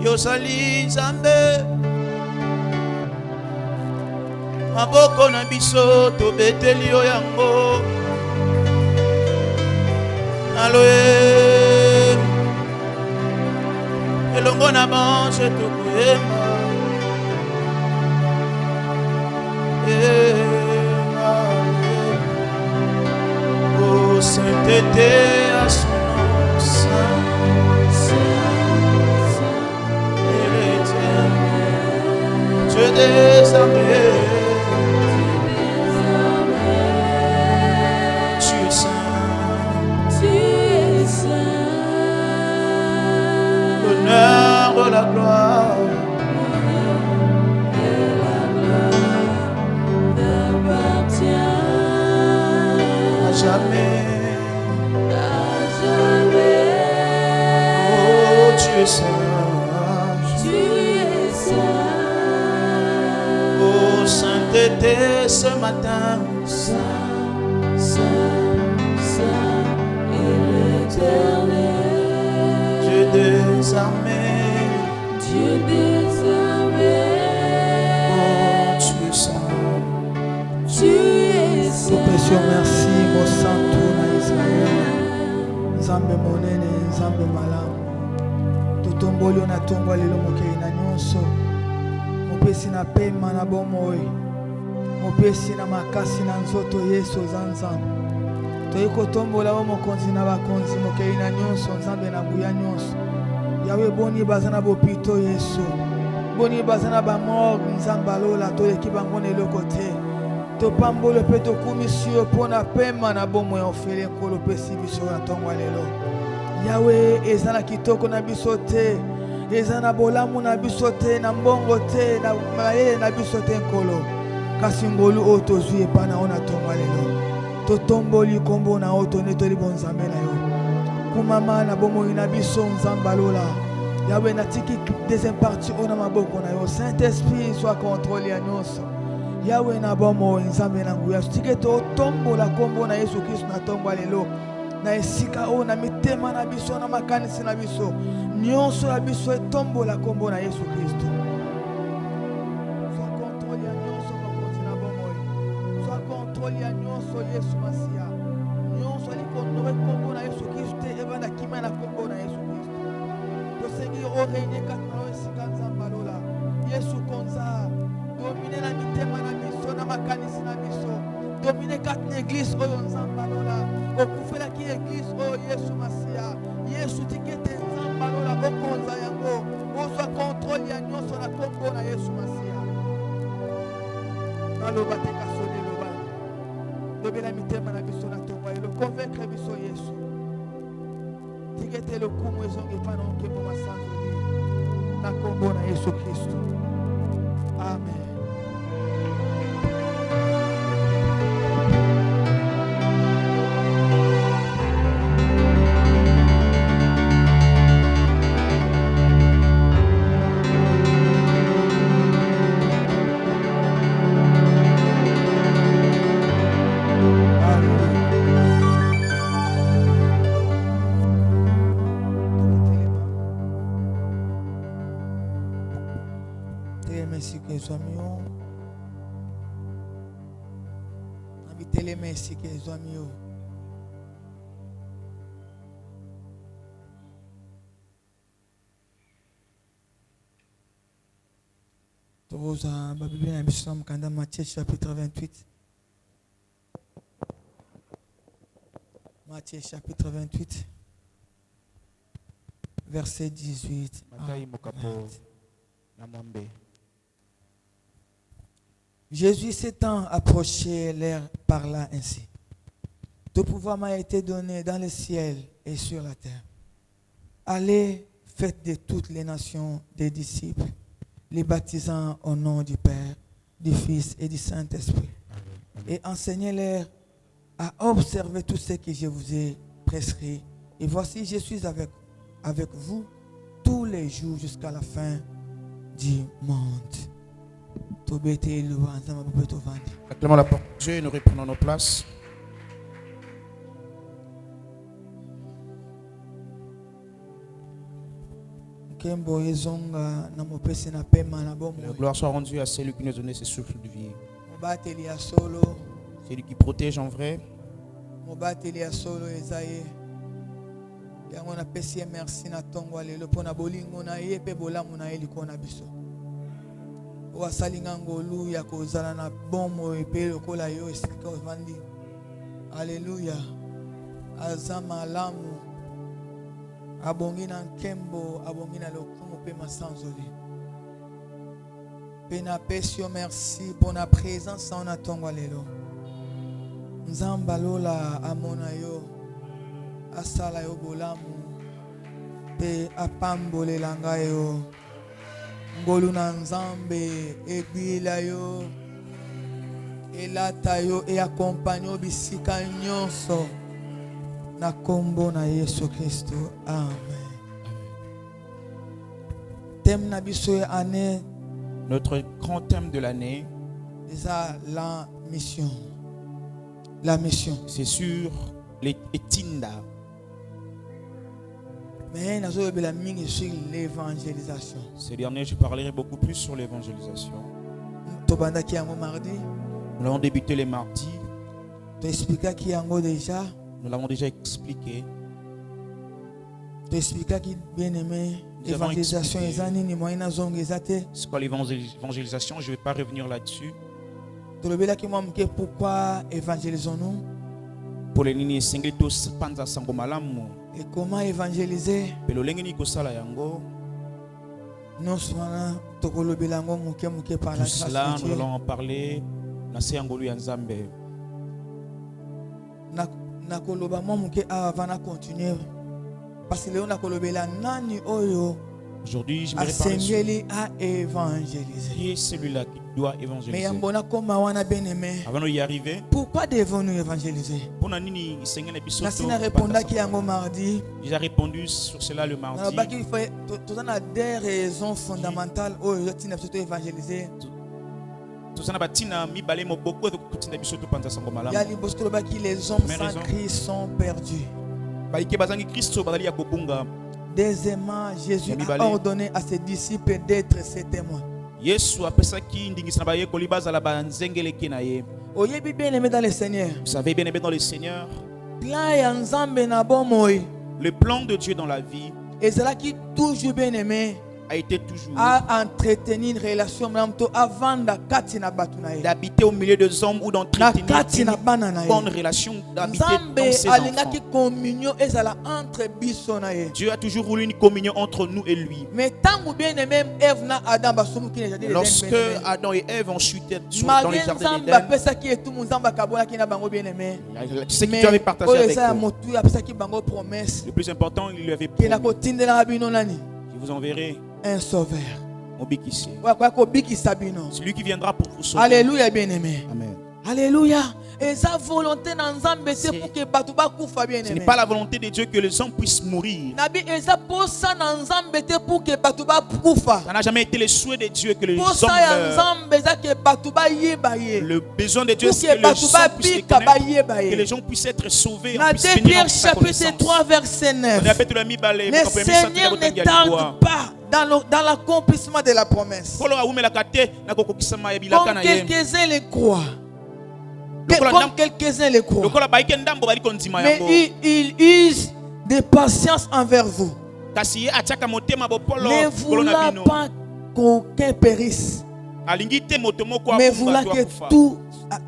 Yosali Zambe. Maboko na biso to beteli yo yango. Aloe. Elongo na banse to koyema. Oh, sainteté à son nom, saint, et l'éternel, Dieu des armées, tu es saint, l'honneur, la gloire. Jamais, oh tu es saint, oh sainteté ce matin, saint, et l'éternel, Dieu des armées, oh tu es saint, Opession merci mo santo na Israel Nzambe monene Nzambe malamu totomboli na tongwa lelo mokei na nyonso mopesi na pema na bomoi mopesi na makasi na nzoto Yesu za Nzambe toyi kotombola o mokonzi na bakonzi mokei na nyonso Nzambe na nguya nyonso Yawe boni bazana bopito Yesu boni bazana ba mort Nzambe alola toleki bango na eloko te topambolo pe tokumisio pona pema na bomo ya ofele nkolo pesi biso na tongo lelo Yawe ezana kitoko na biso te ezana bolamu na biso te na mbongo te na mayele na biso te nkolo kasi ngolu o tozwi epa na ona tongo lelo totomboli kombo na oto netoli bonzambe na yo kumama na bomo na biso Nzamba lola Yawe natiki deuxième partie ona maboko na yo Saint-Esprit soit contrôlé à nyonso Yawe na bomo Nzambe na nguya stike to tombo la kombo na Yesu Kristo na tombo lelo na esika o na mitema na biso na makanisi na biso nyonso ya biso etombo la kombo na Yesu Kristo soit contrôle ya nyonso makonzi na bomo soit contrôle ya nyonso Yesu Masia nyonso likondowe kombo na Yesu Kristo ebanda kima na kombo na Yesu Kristo to sengi o reine katna esika Nzamba lola Yesu konza domine na mitema na biso na makanisi na biso domine katna église oyo Nzamba lola okufela ki église oyo Yesu Masia Yesu tikete Nzamba lola okonza yango ozwa contrôle ya nyonso na kombo na Yesu Masia naloba te kasone loba lobela mitema na biso na tongo elo convaincre biso Yesu tikete lokumu ezonge pana okembo masanzoli na kombo na Yesu Kristo amen. Matthieu chapitre 28. Matthieu chapitre 28. Verset 18. Jésus s'étant approché, leur parla ainsi. Tout pouvoir m'a été donné dans le ciel et sur la terre. Allez, faites de toutes les nations des disciples, les baptisant au nom du Père, du Fils et du Saint-Esprit, Et enseignez-leur à observer tout ce que je vous ai prescrit. Et voici, je suis avec vous tous les jours jusqu'à la fin du monde. Acclamons la parole de Dieu et nous reprenons nos places. La gloire soit rendue à celui qui nous a donné ce souffle de vie. Celui qui protège en vrai. Merci na tongo lelo pona bolingo na ye pe bolamu na ye likona biso. Wasalinga ngolu ya kozala na bomo pe lokola yo esika ovandi. Alléluia. Azama alamu. Abongi na nkembo, abongi na lokumu pe masanzoli. Pe na pesio merci pour na présence en atongo lelo. Nzamba lola amona yo. Asala yo bolamu pe apambolela ngai yo ngolu na nzambe ebila yo elata yo e accompagne yo bisika nyonso na kombo na Yesu Kristo. Amen. Thème na biso ya année, notre grand thème de l'année, c'est la mission. La mission. C'est sur les Etinda. Mais sur l'évangélisation. Ces derniers, je parlerai beaucoup plus sur l'évangélisation. Nous l'avons débuté les mardis. Nous l'avons déjà expliqué. L'évangélisation, c'est quoi l'évangélisation? Je ne vais pas revenir là-dessus. Pourquoi évangélisons-nous? Pour les lignes singletos panza sangomalamu. Et comment évangéliser? Pelo lengeni kosala yango. Non seulement tokolobelango muke muke par la grâce de Dieu. Nous allons en parler. Na seangolu ya Nzambe. Na koloba mo muke avant continuer. Parce que léon na kolobela nani oyo. Aujourd'hui, je me prépare à évangéliser. Qui est celui-là qui doit évangéliser? Mais avant d'y arriver, pourquoi devons-nous évangéliser? Il a répondu sur cela le mardi. Il y a des raisons fondamentales pour évangéliser. Il y a les hommes sans Christ sont perdus. Deuxièmement, Jésus a ordonné à ses disciples d'être ses témoins. Oyez bien aimé dans le Seigneur. Vous savez, bien aimé dans le Seigneur, le plan de Dieu dans la vie et c'est là qui toujours bien aimé a été toujours à entretenir une relation avant d'habiter au milieu des hommes ou d'entretenir une bonne relation, d'habiter dans ses enfants. Dieu a toujours voulu une communion entre nous et lui. Mais lorsque Adam et Ève ont chuté dans les jardins d'Éden, ce que Dieu avait partagé avec eux, le plus important, il lui avait promis: je vous enverrai un sauveur. C'est lui qui viendra pour vous sauver. Alléluia, bien-aimé. Amen. Alléluia. Et sa volonté dans Nzambe c'est pour que batu ba kufa bien aimé. Ce n'est pas la volonté de Dieu que les hommes puissent mourir. Ça n'a jamais été le souhait de Dieu que les hommes meurent. Le besoin de Dieu c'est que les hommes puissent que les gens puissent être sauvés. Dans 2 Pierre chapitre 3 verset 9. Le Seigneur ne tarde pas dans l'accomplissement de la promesse. Comme quelques-uns le croient. Comme quelques-uns le croient. Mais il use de patience envers vous. Ne voulant pas qu'aucun périsse, mais voulant que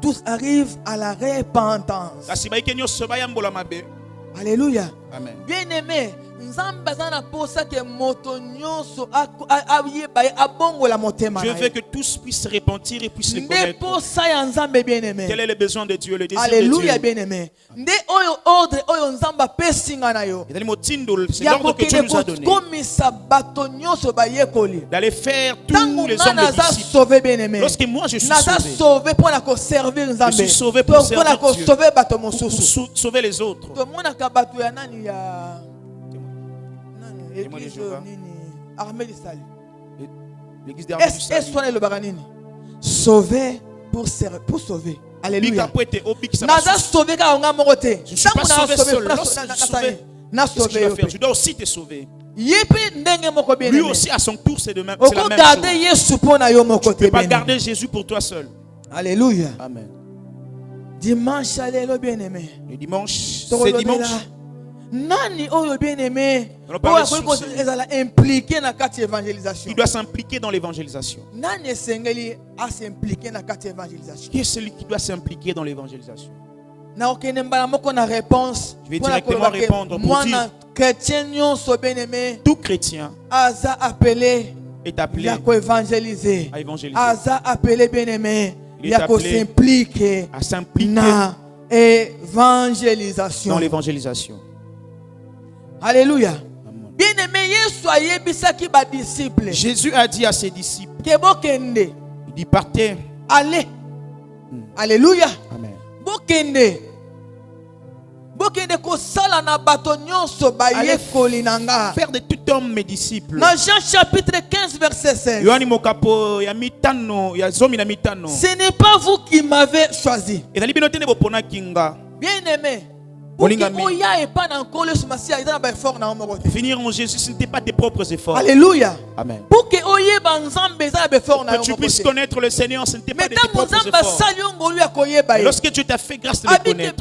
tous arrivent à la repentance. Alléluia. Amen. Bien aimé, Je veux que tous puissent se repentir et puissent le connaître. Quel est le besoin de Dieu, le désir Alléluia, de Dieu. bien-aimé. C'est l'ordre que Dieu nous a donné. D'aller faire tous les hommes de disciples. Lorsque moi je suis sauvé, je suis sauvé pour servir Dieu, pour sauver les autres. L'église d'Armée du Salut. Sauvé pour sauver. Alléluia. Je ne suis pas sauvé seul. Lorsque je suis sauvé, qu'est-ce que je dois faire? Je dois aussi te sauver. Lui aussi à son tour, c'est la même chose. Tu ne peux pas garder Jésus pour toi seul. Alléluia. Amen. Dimanche, alléluia, bien-aimé. Le dimanche, c'est dimanche. Nani oyo bien-aimé impliqué dans la évangélisation. Il doit s'impliquer dans l'évangélisation. Nani sengeli a s'impliquer dans la évangélisation. Qui est celui qui doit s'impliquer dans l'évangélisation? Na okene moko na réponse. Je vais directement répondre pour dire chrétien nyonso bien-aimé. Tout chrétien aza appelé est appelé à évangéliser. Aza appelé bien-aimé. Il a s'impliquer à s'impliquer dans l'évangélisation. Dans l'évangélisation. Alléluia. Bien-aimé, Jésus a dit à ses disciples, il dit partez. Allez. Alléluia. Amen. Allez faire de tout homme mes disciples. Dans Jean chapitre 15 verset 16. Ce n'est pas vous qui m'avez choisi. Bien-aimé. Finir en Jésus, ce n'était pas tes propres efforts. Alléluia. Amen. Pour que tu puisses connaître le Seigneur, ce n'était pas de tes propres efforts. Et lorsque Dieu t'a fait grâce de le connaître,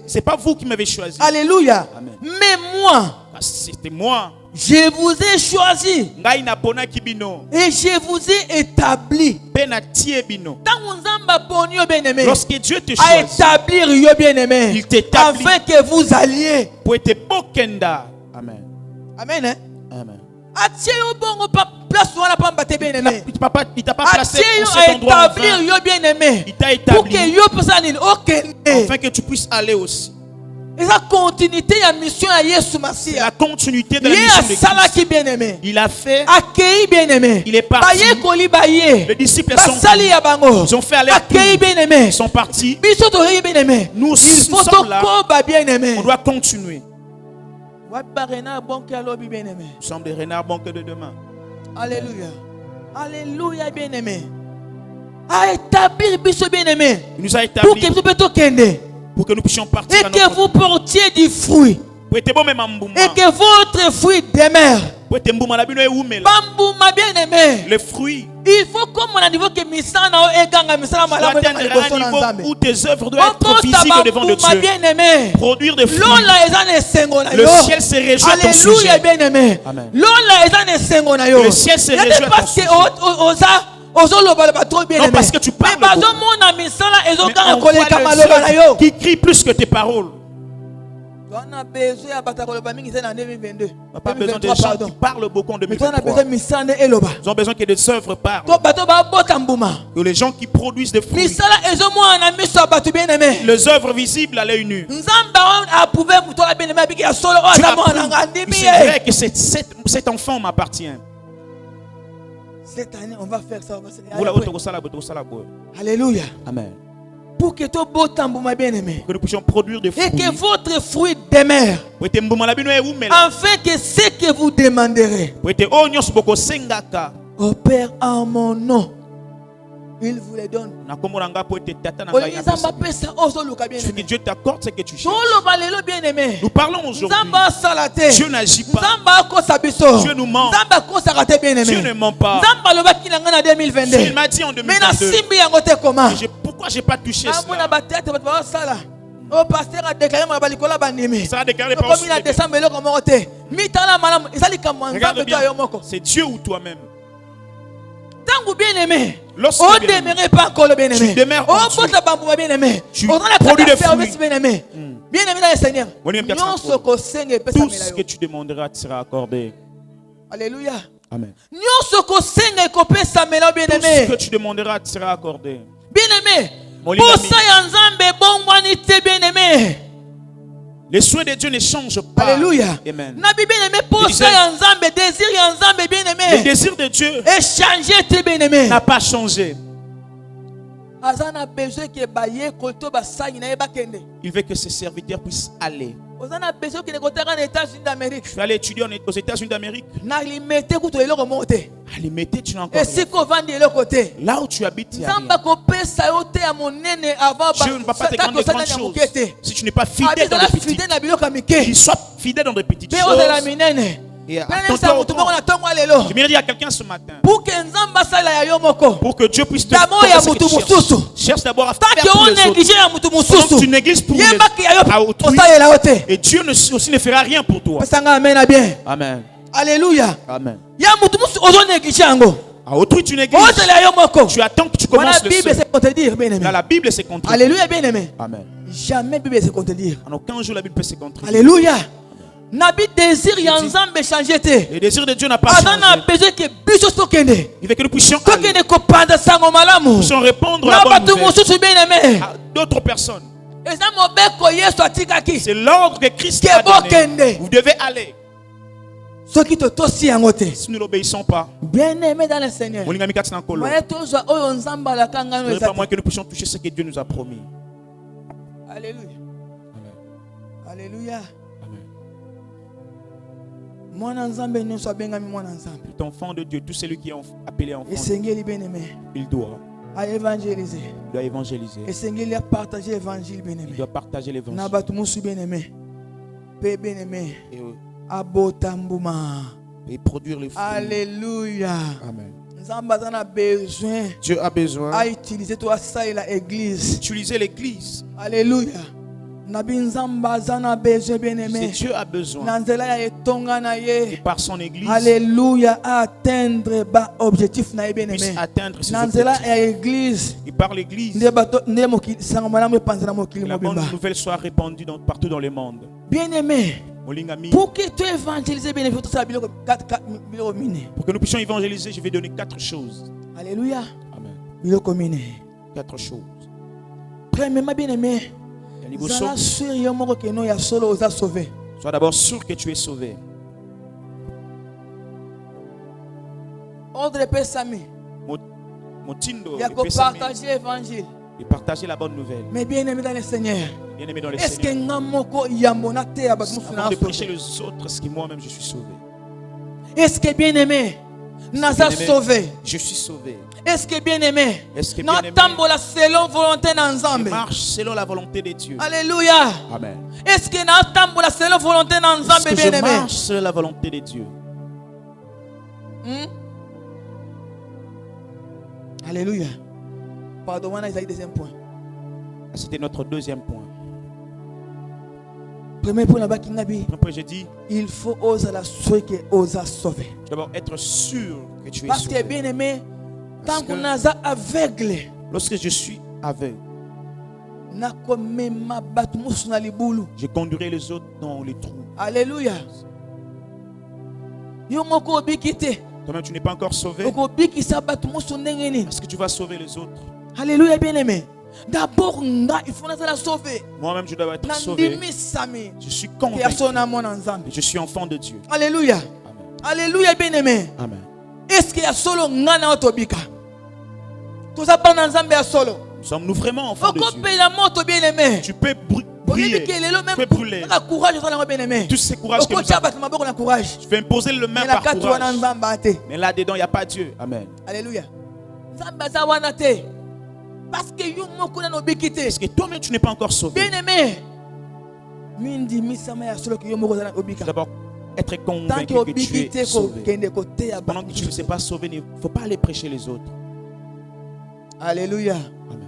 ce n'est pas vous qui m'avez choisi. Alléluia. Amen. Mais moi, c'était moi. Je vous ai choisi et je vous ai établi. Lorsque Dieu te à choisit, établir, il t'établit afin que vous alliez. Amen. Amen. Hein? Amen. Il t'a pas placé en cet endroit il t'a établi afin que tu puisses aller aussi. Et la continuité de la mission à Yesu Massia. La continuité de la mission de Christ. Il a fait. Accueilli bien-aimé. Il est parti. Les disciples ils ont fait aller. Ils sont partis. Nous sommes là. On doit continuer. Nous sommes des renards bons que de demain. Alléluia. Alléluia, bien-aimé. À établir bien-aimé. Il nous a établi. Pour que nous puissions partir. Et que vous portiez du fruit. Et que votre fruit demeure. Bambouma bien-aimé. Le fruit. Il faut comme on a niveau que misana eganga misana malamu à un niveau où tes œuvres doivent être visibles devant le Dieu. Produire des fruits. Le ciel se réjouit à ton sujet. Alléluia, bien-aimé. Amen. Le ciel se réjouit à ton sujet. Non, parce que tu parles beaucoup. Qui crie plus que tes paroles. On a besoin des gens qui parlent beaucoup en 2023. Ils ont besoin que des œuvres parlent. Que les gens qui produisent des fruits. Les œuvres visibles à l'œil nu. C'est vrai que cet enfant m'appartient. Cette année, on va faire ça. Alléluia. Amen. Pour que nous puissions produire des fruits. Et que votre fruit demeure. Afin que ce que vous demanderez au Père en mon nom, il vous les donne. Ce que Dieu t'accorde, c'est que tu cherches. Nous parlons aujourd'hui. Dieu n'agit pas. Dieu nous ment. Dieu ne ment pas. Dieu m'a dit en 2022. Pourquoi je n'ai pas touché cela? Pasteur a déclaré ça a déclaré par regarde bien, c'est Dieu ou toi-même. Tango bien-aimé. Lorsque On ne demeure pas encore le bien-aimé. tu demeures en Dieu. Bien-aimé. Tu On a produis des service fruits. bien-aimé. Bien-aimé dans le Seigneur. Tout ce que tu demanderas te sera accordé. Alléluia. Amen. Tout ce que tu demanderas te sera accordé. Bien-aimé. Bien-aimé. Les souhaits de Dieu ne changent pas. Alléluia. Amen. Le désir de Dieu n'a pas changé. Il veut que ses serviteurs puissent aller. Tu vas aller étudier aux États-Unis d'Amérique. À limiter, tu n'as encore rien. Là où tu habites, il y a rien. Dieu ne va pas te gronder grandes choses si tu n'es pas fidèle dans les petites. Qu'il soit fidèle dans les petites choses. Et attends-toi. Je viens dire à quelqu'un ce matin. Pour que Dieu puisse te faire ce que tu cherches. Cherche d'abord à faire pour les autres. Pendant que tu négliges pour les autrui. Et Dieu aussi ne fera rien pour toi. Amen. Alléluia. Amen. À autrui tu négliges. Tu attends que tu commences le seul. Là, la Bible c'est contre. Alléluia, bien-aimé. Amen. Jamais Bible c'est contredire. En aucun jour la Bible peut se contredire. Alléluia. Nabi désir yanzambe changer te. Le désir de Dieu n'a pas changé. Il veut que nous puissions aller. Nous puissions répondre la bonne nouvelle à d'autres personnes. C'est l'ordre que Christ a donné. Vous devez aller. Si nous n'obéissons pas, bien-aimé dans le Seigneur, ne pas moins que nous puissions toucher ce que Dieu nous a promis. Alléluia. Amen. Alléluia. Tout enfant de Dieu, tout celui qui est appelé enfant de Dieu, il doit évangéliser. Il doit partager l'évangile. Et produire les fruits. Alléluia. Amen. Dieu a besoin d'utiliser toi ça et l'église. Utiliser l'église. Alléluia. Si Dieu a besoin et par son église, alléluia, atteindre objectif puisse atteindre ses objectifs. Et par l'église, la bonne nouvelle soit répandue partout dans le monde. Bien-aimé, pour que tu évangélises, pour que nous puissions évangéliser, je vais donner 4 choses. Alléluia. Amen. 4 choses. Premièrement, bien-aimé, sois d'abord sûr que tu es sauvé. Ordre Pesami. Motindo. Partager l'évangile. Et partager la bonne nouvelle. Mais bien-aimé dans le Seigneur. Bien-aimé dans le Est-ce Seigneur. Avant de prêcher les autres, est-ce que moi-même je suis sauvé? Est-ce que bien-aimé, sauvé? Je suis sauvé. Est-ce que bien-aimé, je marche selon la volonté de Dieu? Alléluia. Amen. Est-ce que je marche selon la volonté de Dieu? Alléluia. Pardon, deuxième point. C'était notre deuxième point. Premier point, j'ai dit, il faut oser la sauver. Tu dois d'abord être sûr que tu es parce sauvé. Que bien aimé, tant qu'on est aveugle, lorsque je suis aveugle, je conduirai les autres dans les trous. Alléluia. Toi-même, tu n'es pas encore sauvé. Est-ce que tu vas sauver les autres? Alléluia, bien aimé. D'abord, il faut la sauver. Moi-même, je dois être sauvé. Je suis convaincu. Je suis enfant de Dieu. Alléluia. Amen. Alléluia, bien aimé. Amen. Est-ce qu'il y a solo ngana otobika? Tout ça pas dans Zambia solo. Sommes-nous vraiment enfants de Dieu? Tu peux briller. Tu peux brûler. Tout ce courage que nous avons. Je vais imposer le main par courage. Mais là-dedans, il n'y a pas Dieu. Amen. Alléluia. Parce que toi-même, tu n'es pas encore sauvé. Bien aimé. D'abord, être convaincu que tu es sauvé. Pendant que tu ne sais pas sauver, il ne faut pas aller prêcher les autres. Alléluia. Amen.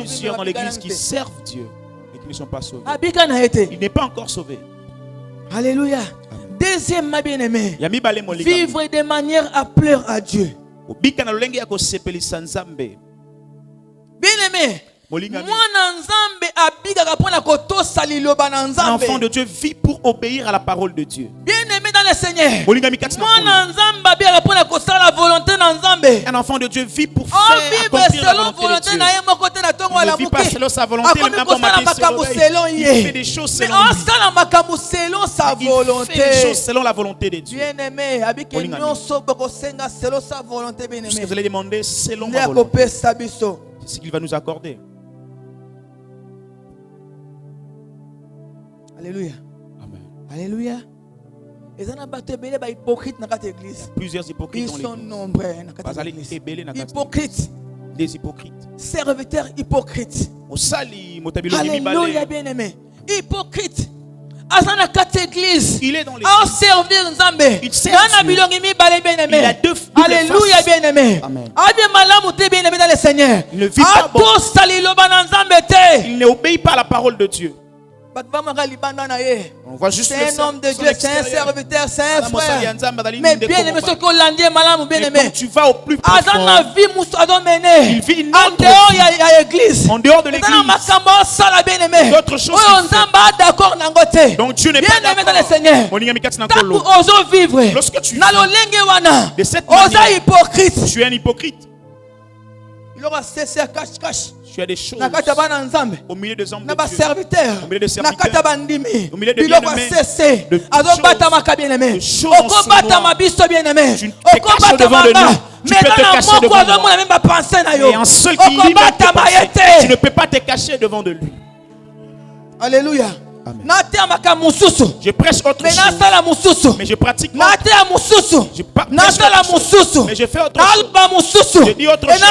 Plusieurs dans l'église qui servent Dieu et qui ne sont pas sauvés. Il n'est pas encore sauvé. Alléluia. Amen. Deuxièmement, bien-aimé, vivre de manière à plaire à Dieu. Bien-aimé, l'enfant de Dieu vit pour obéir à la parole de Dieu. Bien-aimé dans le Seigneur, un enfant de Dieu vit pour faire accomplir la volonté de Dieu. Il ne vit pas selon sa volonté, il fait des choses selon lui. Il fait des choses selon la volonté de Dieu. Ce que vous allez demander selon ma volonté, c'est ce qu'il va nous accorder. Alléluia. Amen. Alléluia. Plusieurs hypocrites ils dans sont l'église. nombreux. Hypocrites. Des hypocrites. Serviteurs hypocrites. Alléluia, bien-aimé. Hypocrite. Il est dans l'église. Il sert Dieu. Il a deux Alléluia, bien-aimé. Amen. Bien-aimé dans le Seigneur. Il ne vit pas bon. Il n'obéit pas à la parole de Dieu. On voit juste c'est un homme de Dieu, c'est un serviteur, c'est un frère. Mais bien aimé, ce que l'Indien malade, bien aimé. Tu vas au plus profond. Il vit une en dehors, il y a l'église. En dehors de l'église. D'autres choses. Donc Dieu n'est pas d'accord. Dans le Seigneur. Lorsque tu vis de cette manière, hypocrite. tu es un hypocrite. Il aura cessé à cache-cache. Tu as des choses au milieu des hommes de Dieu, au milieu des serviteurs, au milieu des bien-aimés, de choses en soi. Tu te caches devant de nous. Tu peux te cacher devant de moi. Et un seul qui lit tes pensées, tu ne peux pas te cacher devant de lui. Alléluia. Amen. Je prêche autre chose, mais je pratique autre. Je prêche autre chose, mais je fais autre chose. Je dis autre chose.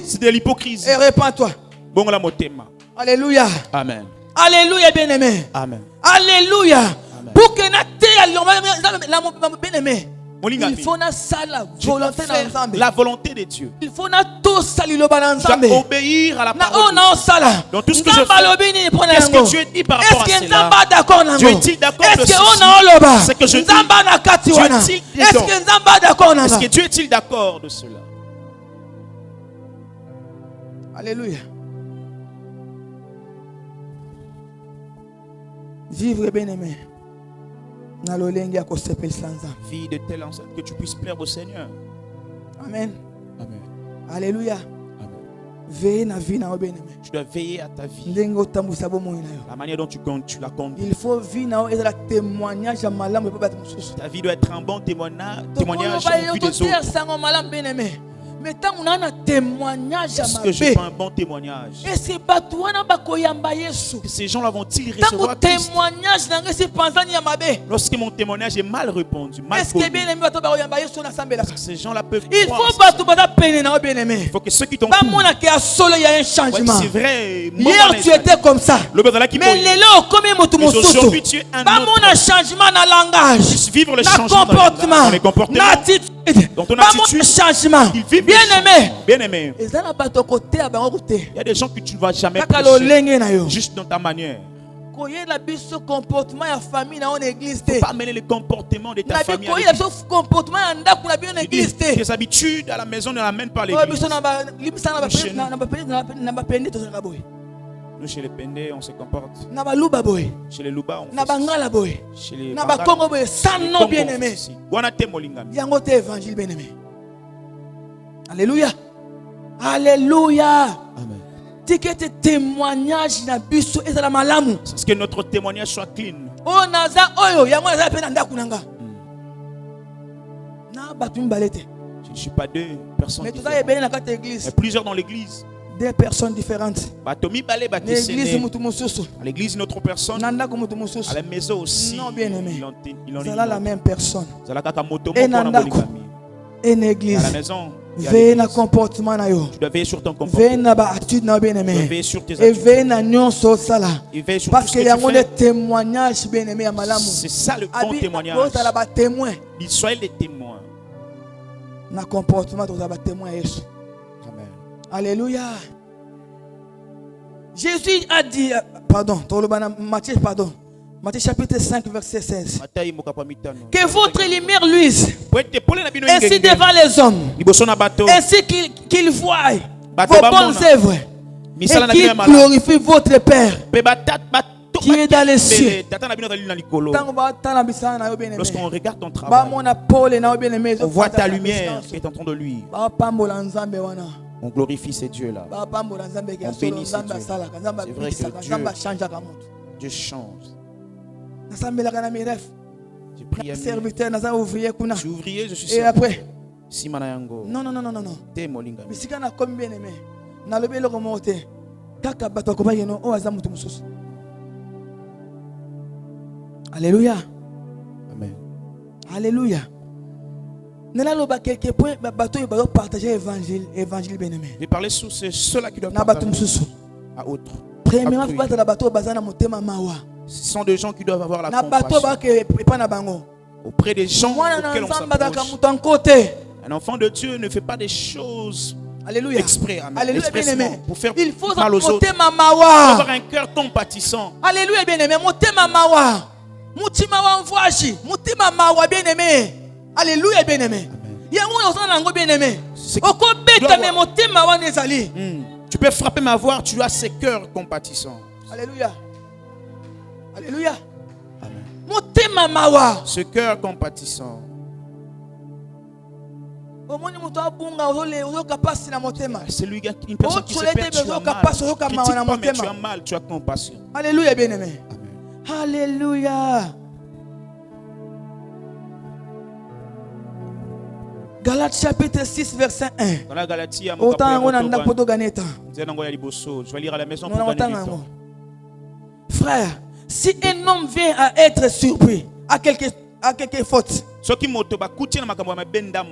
C'est de l'hypocrisie. Et répands-toi. Bon la motema. Alléluia. Amen. Alléluia, bien-aimé. Amen. Alléluia. Pour que bien-aimé. Il faut la volonté de Dieu. Il faut obéir à la parole de Dieu. Dans tout ce que je fais, qu'est-ce que Dieu dit par rapport à cela? Dieu est-il d'accord de ceci? C'est que je dis, est-ce que Dieu est-il d'accord de cela? Alléluia. Vivre bien-aimé. Vie de telle enceinte que tu puisses plaire au Seigneur. Amen. Amen. Alléluia. Amen. Tu dois veiller à ta vie. La manière dont tu la conduis. Il faut vivre un témoignage. Ta vie doit être un bon témoignage en vue des autres. Mais tant on a un témoignage, est-ce que j'ai pas un bon témoignage? Ces gens-là vont-ils recevoir Christ? Lorsque mon témoignage est mal répondu, mal connu, ces gens-là peuvent croire. Il faut que ceux qui t'entourent, c'est vrai, hier tu étais comme ça, mais aujourd'hui tu es un autre. Vivre le changement dans les comportements, dans ton attitude, ils vivent bien-aimé. Il y a des gens que tu ne vas jamais prêcher juste dans ta manière. Il ne faut pas amener le comportement de ta famille à l'église. Tes habitudes à la maison ne l'amènent pas à l'église. Nous, chez les Pendé, on se comporte. Chez les Luba, on fait chez les Bangala, sans nom bien-aimé. Alléluia. Alléluia. Amen. C'est que notre témoignage soit clean. Je ne suis pas deux personnes différentes. Il y a plusieurs dans l'église. Deux personnes différentes. À l'église, une autre personne. À la maison aussi. Non, bien aimé. C'est la même personne. Et une église. à la maison. Veille na comportement na yo. Tu dois veiller sur ton comportement. Veille na ba attitude na bien aimé. Tu dois veiller sur tes attitudes. Et veille na nyonso sala. Et veille sur parce tout ce que qu'il y a tu des témoignages bien aimé à malamu. C'est ça le bon témoignage. Soyez les témoins. Na comportement tu as témoin Jésus. Amen. Alléluia. Jésus a dit pardon, Matthieu pardon. Matthieu chapitre 5, verset 16. Matayi mokapa mitano. Que votre lumière luise ainsi ainsi devant les hommes, ainsi qu'ils voient vos bonnes œuvres et qu'ils glorifient votre Père qui est dans les cieux. Lorsqu'on regarde ton travail, on voit ta lumière qui est en train de luire. On glorifie ces dieux-là. On bénit ces dieux. C'est vrai que Dieu change. J'ai prié à serviteur, ouvrier, je suis ouvrier, je suis et après Simanayango. non. Te molinga. Bisika na comme bien aimé. Na lobe le remonter. Kaka bato ko bayeno o aza mutu mususu. Alléluia. Amen. Alléluia. Nela loba quelque point bato ba partager évangile bien aimé. Je vais parler sur ceux-là qui doivent Na bato partager mususu. à autres. Premièrement bato la bato bazana motema mawa. Ce sont des gens qui doivent avoir la Na bato ba compassion ke pa na bango. auprès des gens auxquels on s'approche. Un enfant de Dieu ne fait pas des choses Alléluia. exprès, amen. Alléluia, bien aimé. Pour faire il faut mal aux autres. avoir un cœur compatissant. Alléluia, bien aimé. Motema mawa. Mutima wa mvashi. Mutima mawa, bien aimé. Alléluia, bien aimé. Yango yosana nango, bien aimé. Oko beta me motema wa nezali. Tu peux frapper ma voix, tu as ce cœur compatissant. Alléluia. Alléluia. Amen. Motema mawa. Ce cœur compatissant. C'est lui, une personne qui se perd, tu as mal. Critique pas, mais tu as mal, tu as compassion. Alléluia, bien-aimé. Amen. Alléluia. Galates chapitre 6, verset 1. Dans la Galatie, je vais lire à la maison pour gagner du temps. Frère, si un homme vient à être surpris à quelque faute,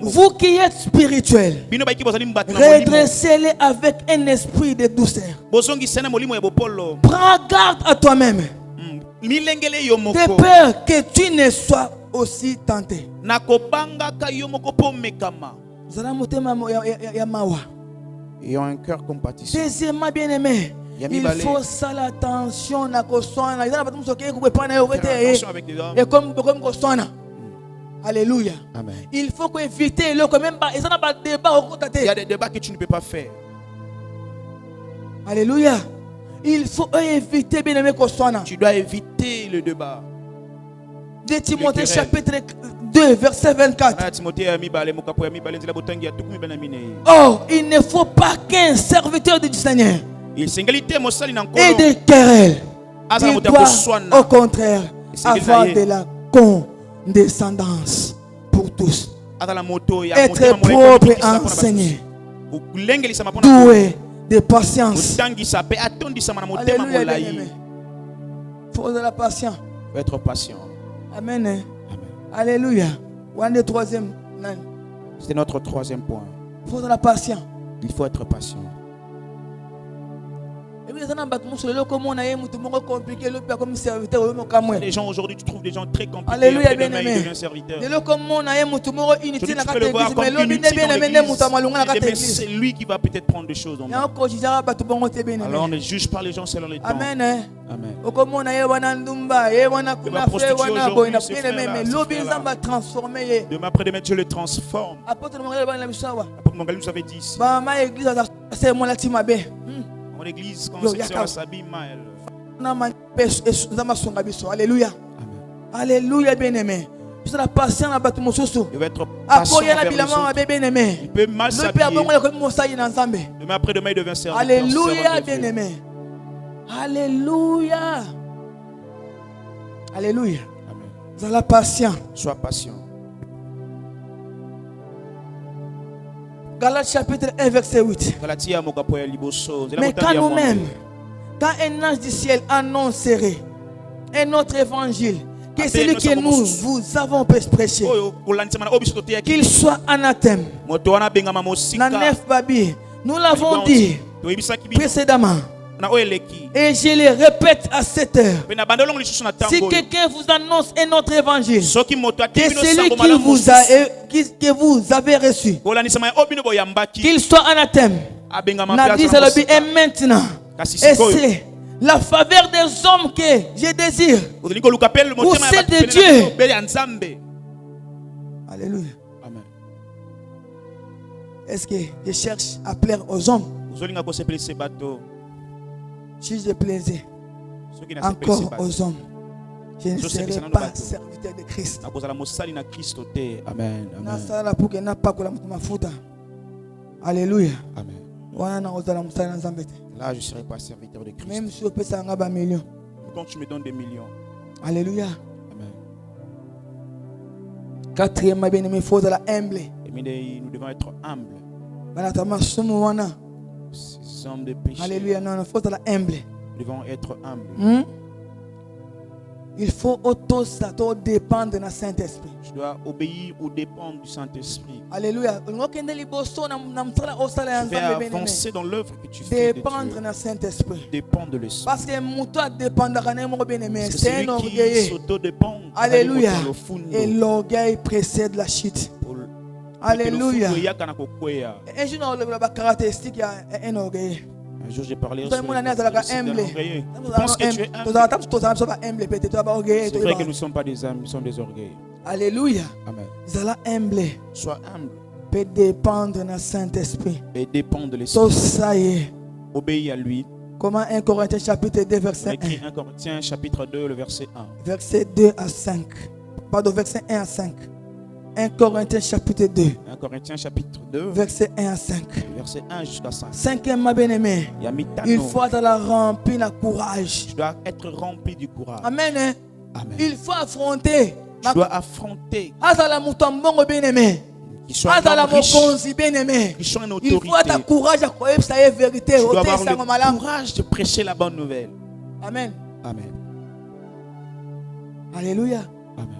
vous qui êtes spirituel, redressez-les avec un esprit de douceur. Prends garde à toi-même, de peur que tu ne sois aussi tenté. Ayant un cœur compatissant. Deuxièmement, bien aimé, il faut ça l'attention na koswana. Et comme koswana. Alléluia. Amen. Il faut éviter le quand même pas. Il y a des débats que tu ne peux pas faire. Alléluia. Il faut éviter bien aimé koswana. Tu dois éviter le débat. De Timothée chapitre 2 verset 24. Oh, il ne faut pas qu'un serviteur du Seigneur et de querelles. Il doit au contraire avoir de la condescendance pour tous. Être propre et enseigné. Doué de patience. Alléluia, bien-aimé. Faut de la patience. Faut être patient. Amen. Amen. Alléluia. Troisième. C'est notre troisième point. Il faut de la patience. Il faut être patient. Les gens aujourd'hui, tu trouves des gens très compliqués. Alléluia, après bien demain, aimé. il devient serviteur. C'est lui qui va peut-être prendre des choses en main. Alors on ne juge pas les gens selon les temps. Amen. Amen. Demain après-demain, Dieu le transforme. Apôtre Mangalou nous avait dit mon église, quand c'est sur la Sabima, Alléluia. Alléluia, bien-aimé. Il va être patient envers lui. Il peut mal s'habiller. Demain après-demain, il devient serviteur. Alléluia, bien-aimé. Alléluia. Alléluia. Vous êtes patient. Sois patient. Galates chapitre 1 verset 8. Mais quand nous-mêmes, quand un ange du ciel annoncerait un autre évangile, que celui que nous vous avons prêché, qu'il soit anathème, nous l'avons dit précédemment. Et je le répète à cette heure. Si quelqu'un vous annonce un autre évangile, que celui que vous avez reçu, qu'il soit anathème. Et La faveur des hommes que je désire. Ou celle de Dieu. Alléluia. Amen. Est-ce que je cherche à plaire aux hommes? Si je plaisais encore aux hommes, je ne serai pas serviteur de Christ. Amen. Alléluia. Amen. Là, je ne serai pas serviteur de Christ. Même si on peut s'en millions. Quand tu me donnes des millions. Alléluia. Amen. Quatrièmement, bien aimé, il faut être humble. Nous devons être humbles. Ces hommes de péché. Alléluia. Non, il faut être humble. Nous devons être humbles. Il faut dépendre de Saint-Esprit. Je dois obéir ou dépendre du Saint-Esprit. Alléluia. Je vais avancer dans l'œuvre que tu fais. Dépendre de Saint-Esprit. Dépendre de l'Esprit. Parce que Mouta dépendra c'est un orgueil. Alléluia. Et l'orgueil précède la chute. Alléluia. Un jour, on a caractéristique, il y a un orgueil. Un jour j'ai parlé C'est vrai que nous ne sommes pas des âmes, nous sommes des orgueils. Alléluia. Amen. Sois humble. Peut dépendre de Saint-Esprit. Et dépendre de l'Esprit. Obéis à lui. Comment 1 Corinthiens chapitre 2 verset 1. Écrit 1 Corinthiens chapitre 2 le verset 1. Verset 2 à 5. Pardon, verset 1 à 5. 1 Corinthiens chapitre 2. 1 Corinthiens chapitre 2. Verset 1 à 5. Verset 1 jusqu'à 5. Cinquièmement, bien-aimé. Il faut être rempli de courage. Tu dois être rempli du courage. Amen. Amen. Il faut affronter. Tu dois affronter. Qui soit bien-aimé. Qui soit une Il autorité. faut être courage à croire que ça est vérité. Tu dois avoir le courage de prêcher la bonne nouvelle. Amen. Amen. Alléluia. Amen.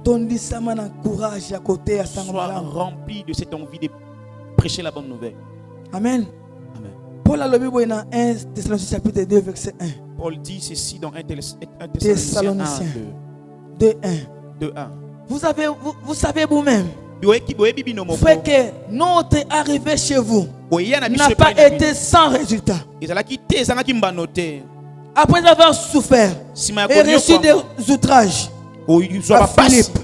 Sois rempli de cette envie de prêcher la bonne nouvelle. Amen. Amen. Paul a lu dans 1 Thessaloniciens chapitre 2 verset 1. Paul dit ceci dans 1 Thessaloniciens 2, 1. Vous savez vous-même fait que notre arrivée chez vous n'a pas été sans résultat. Après avoir souffert et reçu des outrages à Philippe,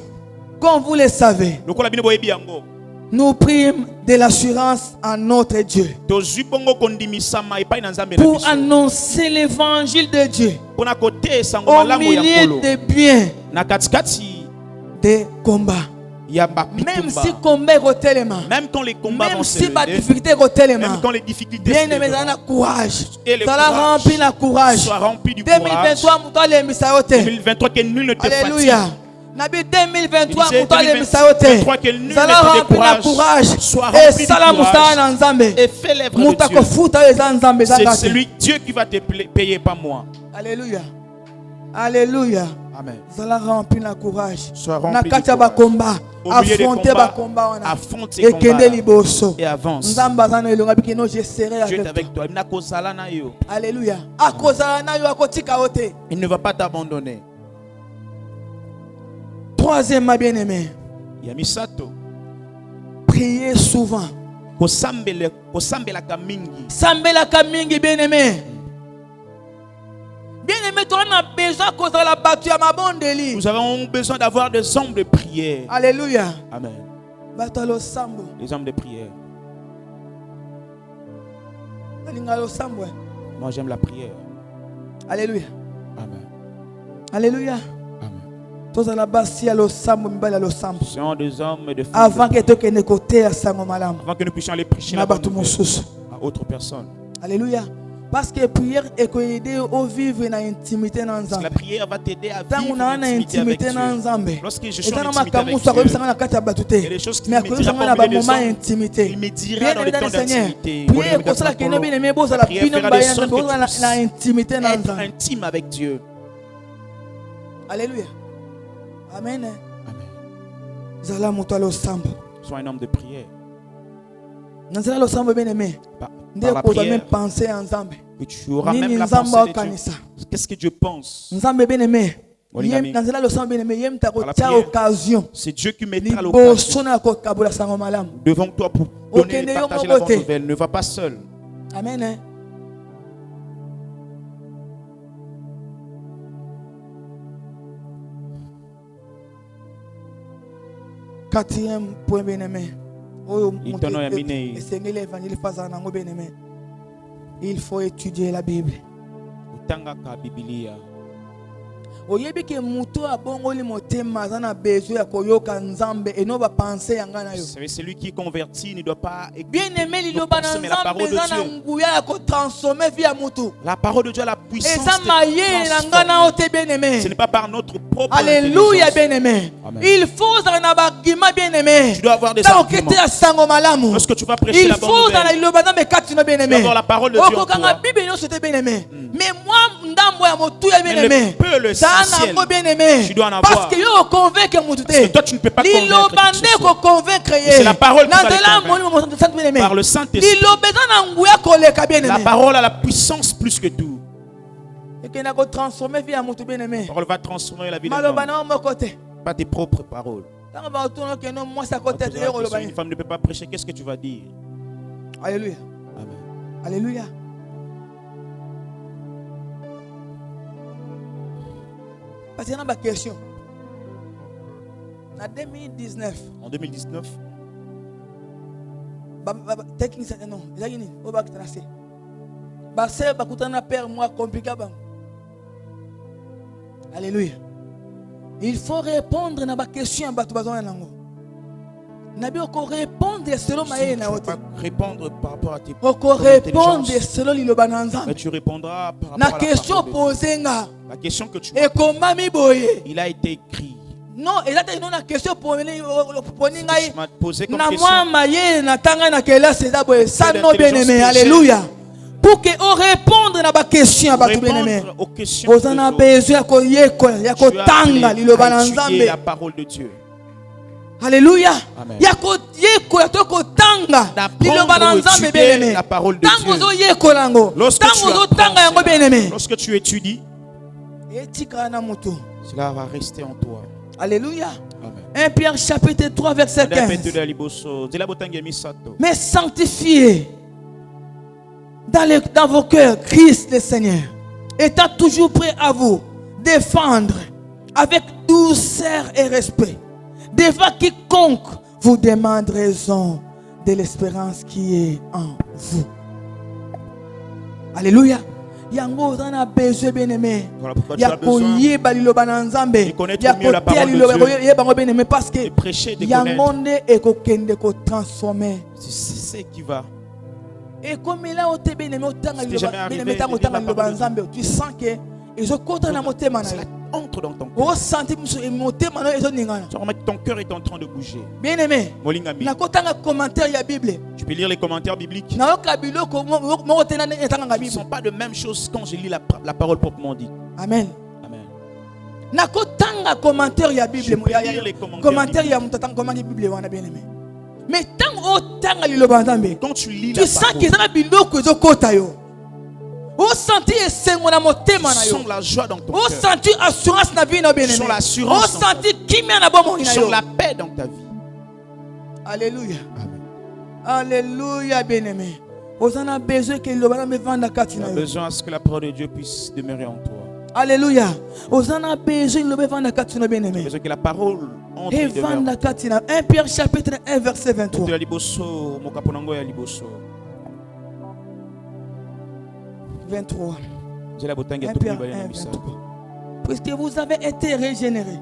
comme vous le savez, nous prîmes de l'assurance à notre Dieu pour annoncer l'évangile de Dieu au milieu des biens des combats. Même si combat est tellement, même quand les combats vont se lever, même quand les difficultés bien aimé, courage, rempli la courage. Sois rempli du courage. 2023 que nul ne te fatigue. Alléluia. 2023 nous allons remplir la courage et fais l'œuvre de Dieu. C'est celui Dieu qui va te payer, pas moi. Alléluia. Alléluia. Amen. Nous allons remplir la courage. Sois rempli du courage. Affronter les combats et avance. Dieu est avec toi. Alléluia. Il ne va pas t'abandonner. Troisièmement, bien-aimé, priez souvent. Sambelaka mingi, bien-aimé. Bien-aimé, nous avons besoin d'avoir des hommes de prière. Alléluia. Amen. Les hommes de prière. Moi j'aime la prière. Alléluia. Amen. Alléluia. Sont des hommes et des femmes avant que nous puissions aller prêcher la bonne nouvelle à autre personne. Alléluia. Parce que la prière est aider à vivre dans l'intimité. La prière va t'aider à vivre dans l'intimité avec Dieu. Lorsque je suis en intimité avec Dieu, il y a des choses qui ne me dira pas au milieu des hommes. Il me dira dans le temps d'intimité. La prière fera de sorte que tu puisses être intime avec Dieu. Alléluia. Amen. Amen. Sois un homme de prière. Par la prière, que tu auras même la pensée de Dieu. Qu'est-ce que Dieu pense? C'est Dieu qui mettra l'occasion devant toi pour donner et partager la bonne nouvelle. Ne va pas seul. Amen. Quatrième point bien-aimé. Il faut étudier la Bible. Oyebi ke muto abongoli motema zana besoin ya koyoka nzambe et no ba penser yanga na yo. C'est celui qui est converti ne doit pas bien-aimé liloba na nzambe zana nguya ya ko transformer vie ya mutu. La parole de Dieu a la puissance de bien-aimé. Ce n'est pas par notre propre Alléluia bien-aimé. Il faut dans na bagima bien-aimé. Tu dois avoir des arguments. Lorsque tu vas prêcher la bonne nouvelle, tu dois avoir la parole de Dieu en toi. Mais moi ndambo ya motu ya bien-aimé. Tu dois en avoir. Parce que yo convaincre mutu te. Parce que toi tu ne peux pas convaincre. C'est la parole qui va le convaincre. Par le Saint-Esprit. La parole a la puissance plus que tout. La parole va transformer la vie de l'homme. Pas tes propres paroles. Une femme ne peut pas prêcher, qu'est-ce que tu vas dire? Alléluia. Amen. Alléluia. Parce qu'il y a une question. En 2019. En 2019. Alléluia. Il faut répondre à la question. Nabi oko répondre selon ma yé na ote. Répondre par rapport à tes oko répondre selon liloba na nzambe. Mais tu répondras par rapport na à la question posée nga. La question que tu il a été écrit. Non, exactement la question pour posé comme na question. moi ma yé na tanga na kela c'est d'abord ça non bien-aimé. Alléluia. Pour que on réponde à la question à bien-aimé. Vous en avez besoin ko yeko ya ko tanga liloba na nzambe. La parole de Dieu. Alléluia. Yako yeko ya toko tanga liloba na nzambe bien-aimé. La parole de Dieu. Tango yeko lango. Tango tanga yango bien-aimé. Lorsque tu étudies, cela va rester en toi. Alléluia. 1 Pierre chapitre 3 verset 15. Mais sanctifiez dans vos cœurs Christ le Seigneur, étant toujours prêt à vous défendre avec douceur et respect devant quiconque vous demande raison de l'espérance qui est en vous. Alléluia. Yango zana besoin bien-aimé. Ya koyeba liloba na nzambe. Ya kotia liloba yeba bien-aimé parce que yango nde ekokende ko transformer. C'est ce qui va. Et comme là au te bien-aimé otanga liloba bien-aimé tango tanga liloba nzambe, tu sens que ezokota na motema na yo. Entre dans ton cœur. Ton cœur est en train de bouger. Bien-aimé, tu peux lire les commentaires bibliques. Ce ne sont pas de même chose quand je lis la parole proprement dite. Amen. Amen. Je peux lire les commentaires bibliques. Mais quand tu lis la parole, tu sens la joie dans ton cœur. Tu sens l'assurance dans ta vie. Tu sens l'assurance. Tu sens la paix dans ta vie. Alléluia. Amen. Alléluia, bien-aimé. Tu as besoin à ce que la parole de Dieu puisse demeurer en toi. Alléluia. Tu as besoin que la parole entre et demeure. 1 Pierre chapitre 1 verset 23. 23. Puisque vous avez été régénérés,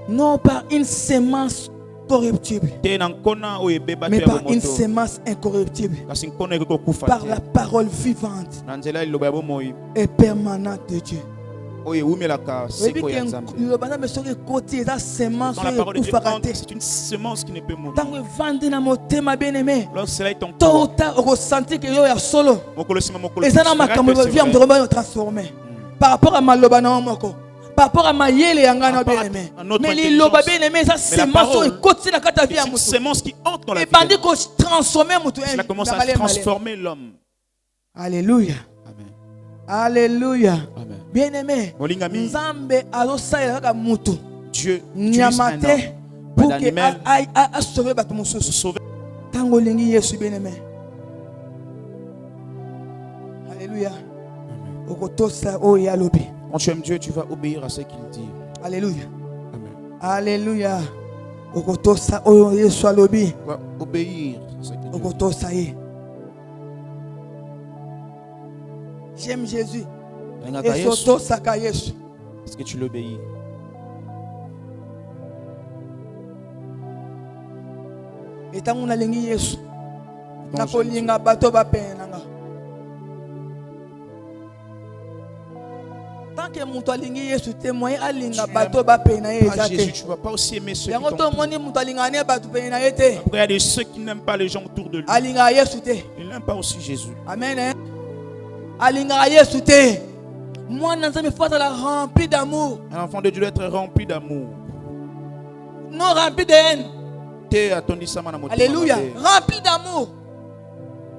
non par une sémence corruptible, mais par une sémence incorruptible, par la parole vivante et permanente de Dieu. Dans la parole de Dieu, c'est une semence qui ne peut mourir. Lorsque cela est en toi, par rapport à Maloba Naomoko, par rapport à Mayele Yangana bien-aimé. Mais les loba bien-aimé, ça c'est une semence qui entre dans la vie. Cela commence à transformer l'homme. Alléluia. Amen. Alléluia. Amen. Bien-aimé, Nzambe alosala mutu. Dieu utilise un homme, pour que a sauver bato mususu. Tango lingi Yesu bien-aimé. Alléluia. Quand tu aimes Dieu, tu vas obéir à ce qu'il dit. Alléluia. Amen. Alléluia. okotosa oyo Yesu alobi Tu vas obéir à ce que Dieu dit. okotosa ye. J'aime Jésus. Alingaka Et Yesu, sotosaka Yesu. est-ce que tu l'obéis? Etango nalingi Yesu. Quand Nakolinga bato bapenanga. Tant que mutu alingi Yesu te moyen alinga bato bapena ye pas Jésus, ezate. tu ne vas pas aussi aimer ceux qui Yango to t'entourent. moni mutu alinga ne bato pena ye te. Après, il y a des ceux qui n'aiment pas les gens autour de lui. Alinga Yesu te. Ils n'aiment pas aussi Jésus. Amen. Hein? Alinga Yesu te. Moi Nzambe faut la rempli d'amour, Un enfant de Dieu doit être rempli d'amour. non rempli de haine. Alléluia. Rempli d'amour.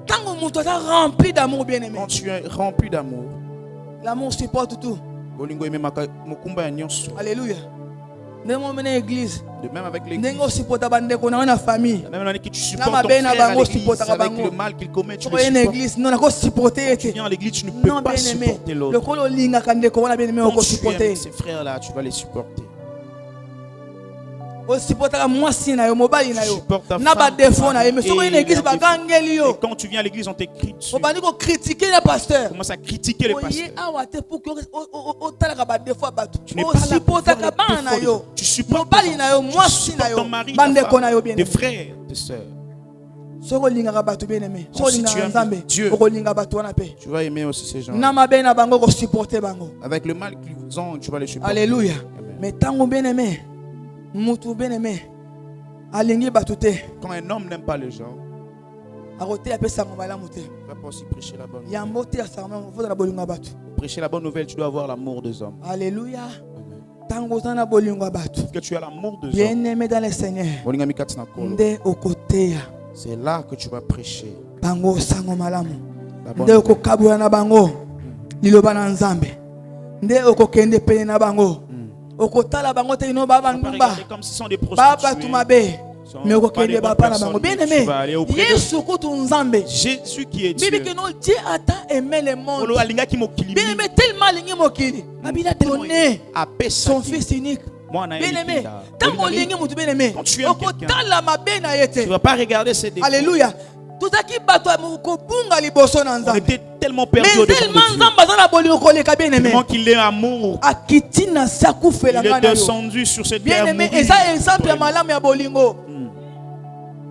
Quand mutu est rempli d'amour bien aimé. Quand tu es rempli d'amour, L'amour supporte tout. Alléluia. De même avec l'église, même famille. que tu supportes ton frère à l'église avec le mal qu'il commet, tu le supportes. Tu viens à l'église, tu ne peux pas supporter l'autre. Quand tu aimes ces frères-là, tu vas les supporter. Tu supportes ta femme, et quand tu viens à l'église, on t'écrit dessus. on critiquer le pasteur. Commence à critiquer les pasteurs. Tu n'es pas là pour voir les défauts. Tu supportes ton mari, ta femme, tes frères, tes sœurs. Si tu aimes Dieu, tu vas aimer aussi ces gens. Avec le mal qu'ils ont, tu vas les supporter. Alléluia. Amen. Mais tant bien aimé, mutu bien aimé, alingi batute. Quand un homme n'aime pas les gens, A côté appelle ça mon bala muté. tu ne vas pas aussi prêcher la bonne nouvelle. Yambote à ça mon faut na bolinga batu. Prêcher la bonne nouvelle, tu dois avoir l'amour des hommes. Alléluia. Amen. Tango na bolinga batu. Que tu as l'amour des Bien hommes. aimé dans le Seigneur. Nde okoteya. C'est là que tu vas prêcher. Bango sango malamu. La bonne Nde nouvelle. okokabula na bango. Liloba na Nzambe. Nde okokende pele na bango. Okotala bango te ino baba Tu vas pas ndumba. regarder comme si ce sont des Baba prostituées. tumabe. Mais okokende baba na bango. Bien aimé. Tu vas aller auprès de Yesu kutu Nzambe. Jésus qui est Dieu. Bibi que non Dieu a tant aimé le monde. Olo alinga ki mokili. Bien aimé tellement lingi mokili. Il a donné son fils unique. Bien aimé. Tant qu'on lingi mutu bien aimé. Quand tu aimes Okotala mabe na yete. Tu ne vas pas regarder ces défauts. Alléluia. Tout ça qui bato mokobunga liboso na On Nzambe. était tellement perdus Mais au devant tellement de Dieu. Nzambe azana bolingo koleka bien aimé. Tellement qu'il est amour. Akitina sakufela Il est ngana yo. descendu sur cette Bien terre. aimé, mourir. et ça exemple ya malamu ya bolingo.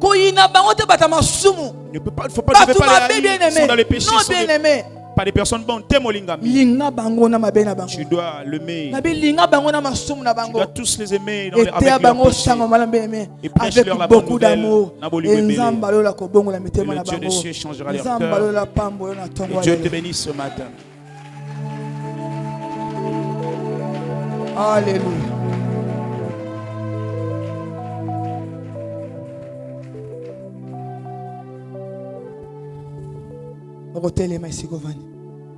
Koyina bango te bata masumu. Il ne faut pas Bato mabe les bien haïr. Ils sont dans les aimé. péchés. Non Ils sont bien aimé. pas des personnes bonnes. T'aimes Olingami. Linga bango na mabe na bango. Tu dois l'aimer. Nabi linga bango na masumu na Tu bango. dois tous les aimer Et avec te leurs bango péchés. sango malamu bien aimé. Et prêche Avec leur la bonne beaucoup nouvelle. d'amour. Na boli Et bébé. Nzamba lola kobongo la mitema Et na le Dieu bango. des cieux changera leur Nzamba cœur. lola pambo na tongo. Que Dieu te bénisse ce matin. Alléluia. Okotele maisi govani.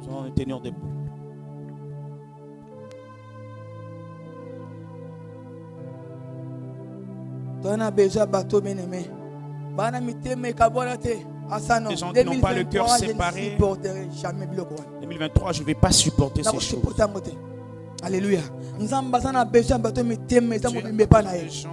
Nous allons nous tenir debout. On a besoin de bateau bien aimé. Bana miteme kabona te. Asano. Les gens qui n'ont pas le cœur séparé. Je ne supporterai jamais biloko. 2023, je ne vais pas supporter ces choses. Alléluia. Nzamba sana besoin de bateau miteme za Dieu mobimbe pa na a ye. des gens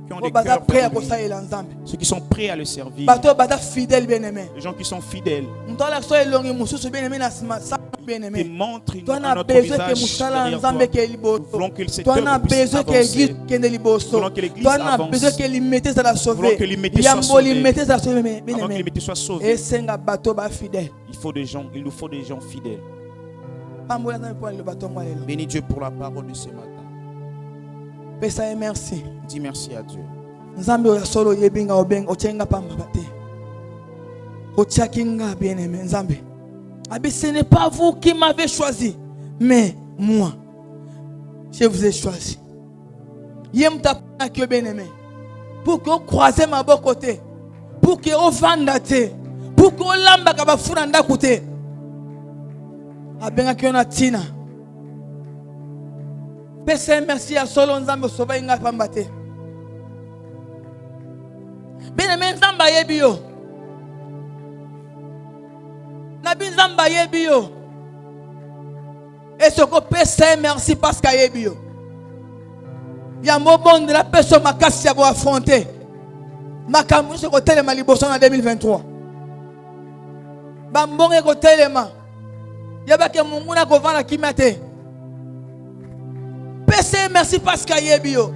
qui ont Ko des baza cœurs prêt à vers lui. kosalela Nzambe. Ceux qui sont prêts à le servir. Bateau baza fidèle bien aimé. Les gens qui sont fidèles. Ntola so elongi mususu bien aimé na sima sa bien Qui aimé. montrent Toi à na notre besoin que visage musala derrière Nzambe toi. ke Nous liboso. voulons que cette Toi na œuvre puisse besoin que l'église avancer. kende liboso. Voulons que l'église Toi na avance. besoin que l'imité ça la sauver. Voulons que l'imité soit Yambo sauvé. l'imité ça la sauver bien Avant que aimé. l'imité soit Et sauvé, senga bateau ba fidèle. il nous faut des gens fidèles. Pambola Nzambe pour le bateau ngwa lelo. Bénis Dieu pour la parole de ce matin. Pesa ye merci. Dis merci à Dieu. Nzambe oya solo yebinga obenga ochenga pamba bate. Ochakinga bien aimé Nzambe. Abi ce n'est pas vous qui m'avez choisi, mais moi. Je vous ai choisi. Yem tapana ki bien aimé. Pour que vous croisez ma bon côté. Pour que vous vendate. Pour que vous lamba ka bafuna ndakote. Abenga ki ona tina. Pesa merci à solo Nzambe sauva inga pamba te. Bien aimé Nzamba yebi yo. Nabi Nzamba yebi yo. Et ce qu'on peut c'est merci parce qu'il yebi yo. ya mobonde la personne makasi ya ko affronter makambo se ko telema liboso na 2023 bambonge ko telema ya ba ke mungu na ko vana kimate pese merci parce que yebi yo.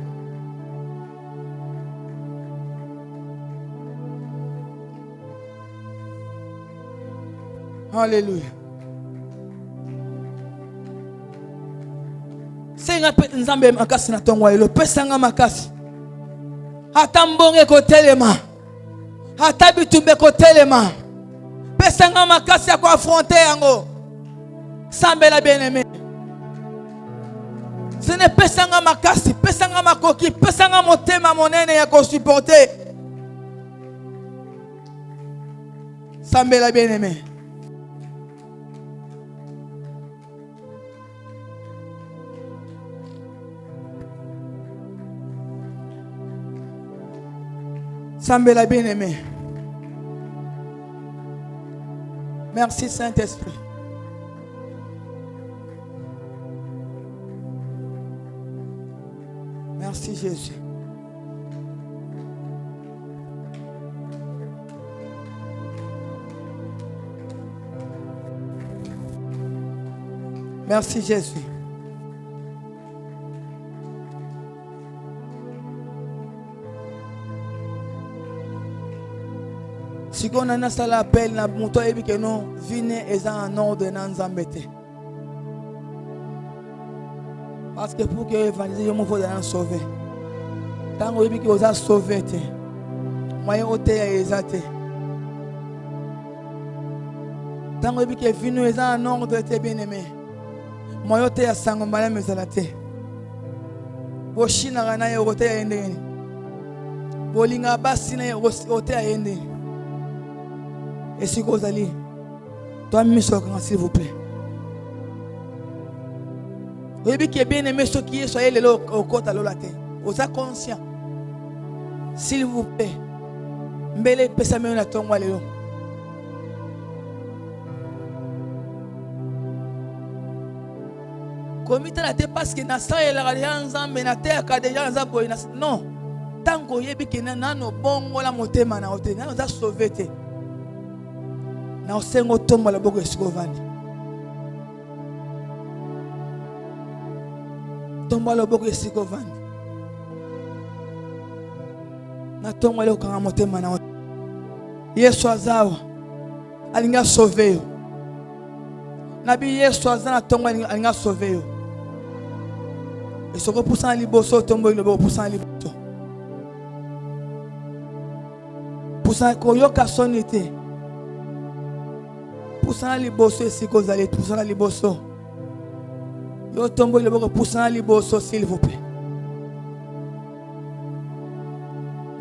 Alléluia. Senga pe nzambe makasi na tongwa elo pesanga makasi ata mbonge ko telema ata bitumbe ko telema pesanga makasi ya ko affronter yango sambela bien-aimé. Ce n'est pesanga makasi pesanga makoki pesanga motema monene ya ko supporter sambela bien-aimé. Sambela bien-aimé. Merci Saint-Esprit. Merci Jésus. Merci Jésus. Si on a ça l'appel na moto ebi que non vine eza en ordre na nzambete. Parce que pour que évangéliser yo faut d'aller sauver. Tant ebi que oza sauver te. Moyen ote ya ezate. Tant ebi que vine eza en ordre te bien-aimé. Moyen ote ya sango mala mezalate. Bo shina kana yo ote ya endeni. Bolinga basi na ote ya endeni. Et si vous allez, toi, s'il vous plaît. Vous avez bien aimé ce qui est soyez le au côté à l'olate. Vous êtes conscient. S'il vous plaît. Mbele pesa me na tongwa lelo. Komita na te parce que na sa la alliance mais na te ka déjà za boy non. Tant que yebi ke na no bongo la motema na hotel na za sauver te. Na osengo tomba la boko esikovani. Tomba la boko esikovani. Na tomba le kanga motema na Yesu azawa alinga sauver yo. Nabi Yesu azana tomba alinga sauver yo. Et ce que pour ça liboso tomba le boko pour ça liboso. Pour ça koyoka sonité. Poussant liboso ici que vous allez poussant liboso. Yo tombe le boko poussant liboso s'il vous plaît.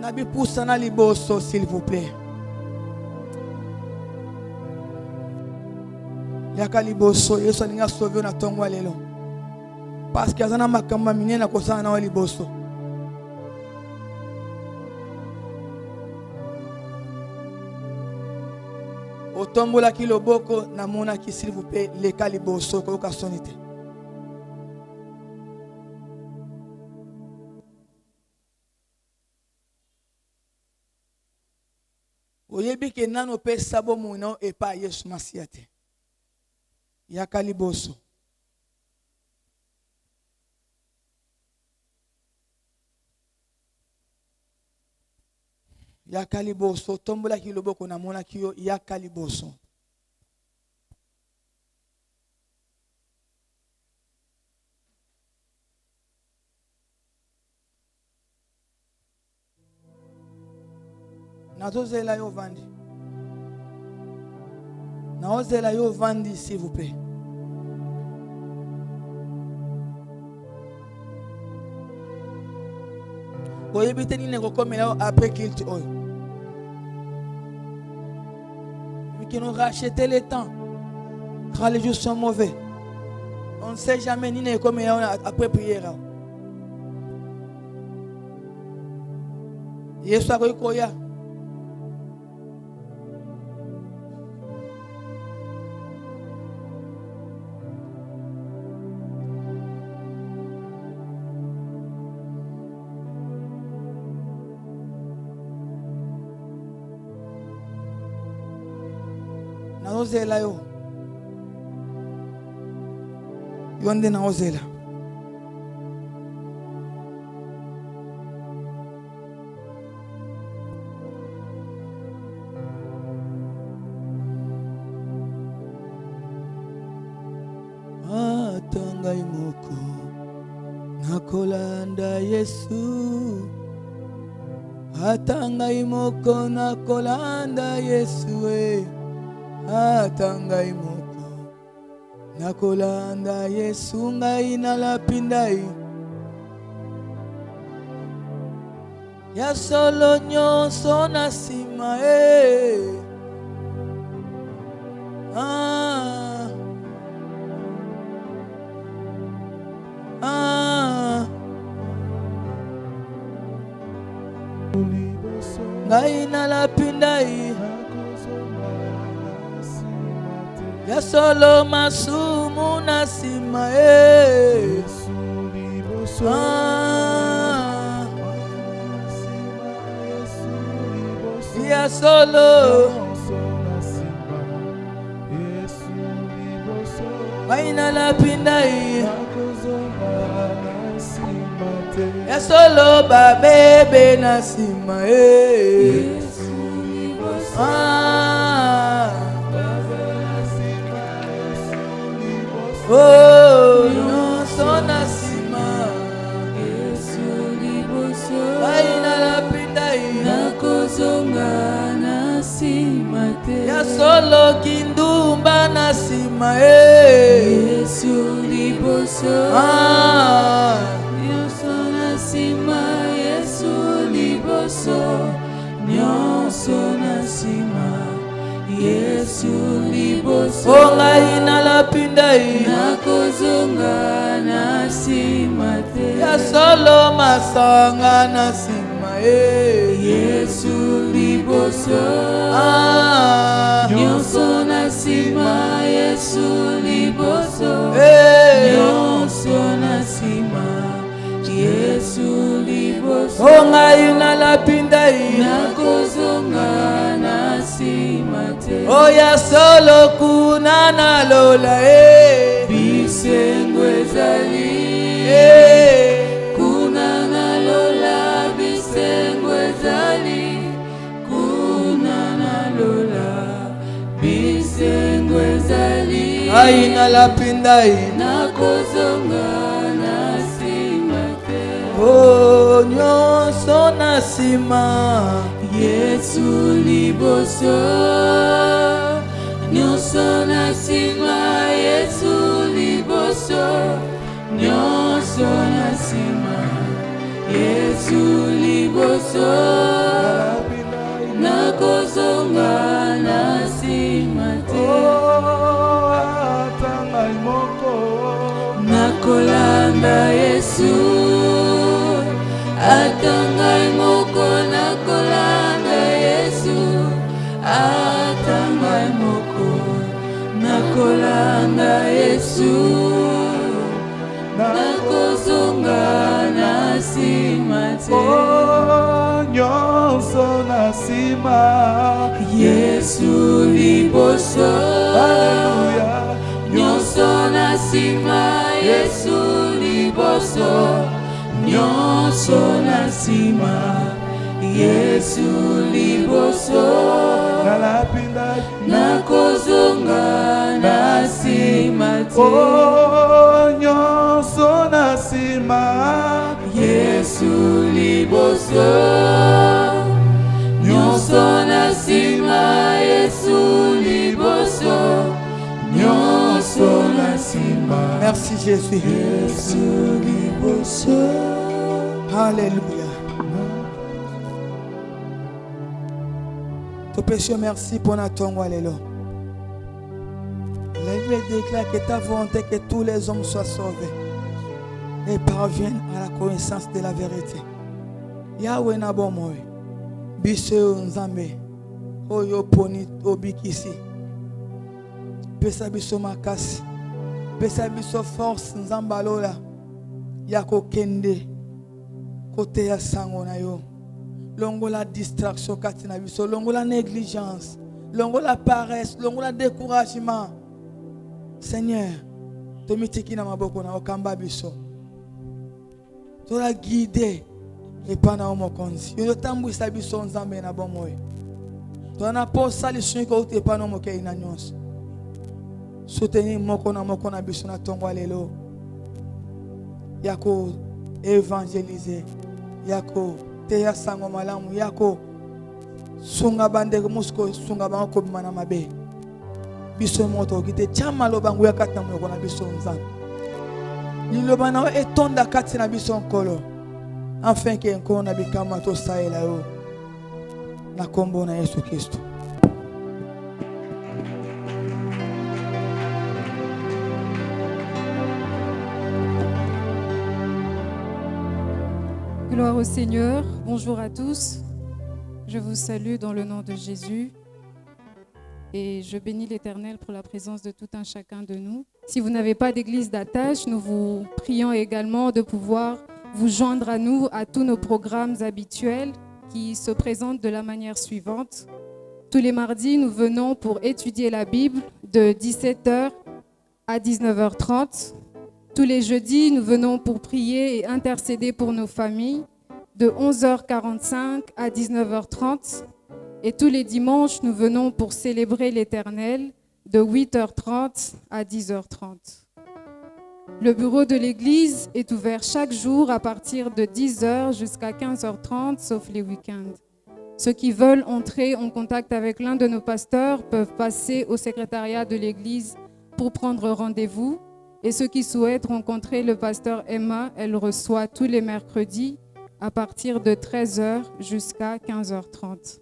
Nabi poussant liboso s'il vous plaît. Yaka liboso Yesu alinga sauver na tongwa lelo. Parce que azana makamba minene na kosana na liboso. Otombola ki loboko na mona ki s'il vous plaît les caliboso ko ka sonité. Oyebi ke nano pe sabo muno e pa Yesu masiate. Ya caliboso. Ya caliboso tombola ki loboko na mona ki yo ya caliboso. Nazozela yo vandi. Naozela yo vandi s'il vous plaît. Oyebi ni neko komela après qu'il te oyo. Mais qui nous racheter le temps. Quand les jours sont mauvais. On ne sait jamais ni neko komela après prière. Yesu akoya. naozela yo yonde naozela atangai moko nakolanda Yesu atangai moko nakolanda Yesu atangai moko nakolanda Yesu ngai nalapindai ya solo nyonso na sima ngai nalapindai ya solo masumu na sima ya solo ngai nalapindai ya solo babebe na sima oh nyonso na sima ngai nalapindai nakozonga na sima te ya solo kindumba na sima Yesu liboso nyonso na sima Yesu liboso nyonso na sima Yesu liboso oh ngai nalapindai nakozonga na sima te ya solo masanga na sima Yesu liboso nyonso na sima Yesu liboso nyonso na sima Yesu liboso oh ngai nalapindai nakozonga na sima te oh ya solo kuna nalola bisengo ezali kuna nalola bisengo ezali kuna nalola bisengo ezali ai nalapindai nakozonga na sima te oh nyonso na sima Yesu liboso nyonso na sima Yesu liboso nyonso na sima Yesu liboso nakozonga na sima te atangai moko nakolanda Yesu atangai moko nakolanda Yesu atangai moko nakolanda Yesu nakozonga na sima te nyonso na sima Yesu liboso Haleluya nyonso na sima Yesu liboso nyonso na sima Yesu liboso nalapindai nakozonga na sima te oh nyonso na sima Yesu liboso nyonso na sima Yesu liboso nyonso na sima merci Jésus Yesu liboso alléluia te péché merci pour notre tongo alléluia. La Bible déclare que ta volonté que tous les hommes soient sauvés et parviennent à la connaissance de la vérité. Yahweh na bomoy biso nzambe oyo poni obikisi pesa biso makasi pesa biso force nzamba lola ya kokende kote ya sango na yo longola distraction kati na biso longola négligence longola paresse, longola découragement. Seigneur, to mitiki na maboko na okamba biso. To la guider et pana omokonzi. Yo tambwisa biso nzambe na bomoyo. To na posa lisuni ko te pana omoke ina nyonso. Soutenir moko na biso na tongo lelo. Yako évangéliser. Yako teya sango malamu. Yako sunga bande musko sunga bango ko bimana mabe. Biso moto kite chama lo bangu yakata mo na biso nzambe. Lilo bana etonda kati na biso nkolo. Afin que encore na bikama to saela yo. Na kombo na Yesu Kristo. Gloire au Seigneur. Bonjour à tous. Je vous salue dans le nom de Jésus. Et je bénis l'Éternel pour la présence de tout un chacun de nous. Si vous n'avez pas d'église d'attache, nous vous prions également de pouvoir vous joindre à nous à tous nos programmes habituels qui se présentent de la manière suivante. Tous les mardis, nous venons pour étudier la Bible de 17h à 19h30. Tous les jeudis, nous venons pour prier et intercéder pour nos familles de 11h45 à 19h30. Et tous les dimanches, nous venons pour célébrer l'Éternel de 8h30 à 10h30. Le bureau de l'église est ouvert chaque jour à partir de 10h jusqu'à 15h30, sauf les week-ends. Ceux qui veulent entrer en contact avec l'un de nos pasteurs peuvent passer au secrétariat de l'église pour prendre rendez-vous. Et ceux qui souhaitent rencontrer le pasteur Emma, elle reçoit tous les mercredis à partir de 13h jusqu'à 15h30.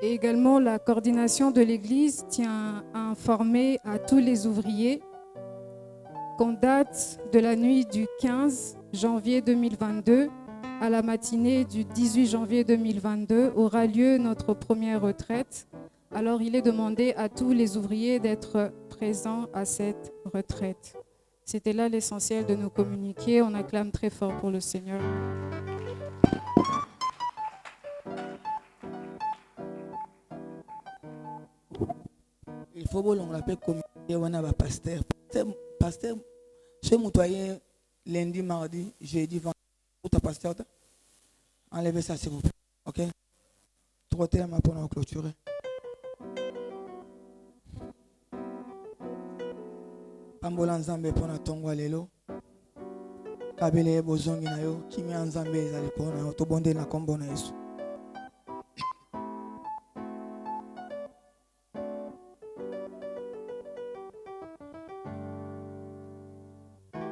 Et également, la coordination de l'Église tient à informer à tous les ouvriers qu'en date de la nuit du 15 janvier 2022 à la matinée du 18 janvier 2022 aura lieu notre première retraite. Alors, il est demandé à tous les ouvriers d'être présents à cette retraite. C'était là l'essentiel de nos communiqués. On acclame très fort pour le Seigneur. Il faut que l'on l'appelle communiquer on a un pasteur. Pasteur, ce moutoyer lundi, mardi, jeudi, vendredi, pour ta pasteur, enlevez ça s'il vous plaît. Ok? Trois termes pour nous clôturer. Pambola nzambe pona tongwa lelo. Kabele bozongi na yo, kimia nzambe ezali pona yo, to bonde na kombo na Yesu.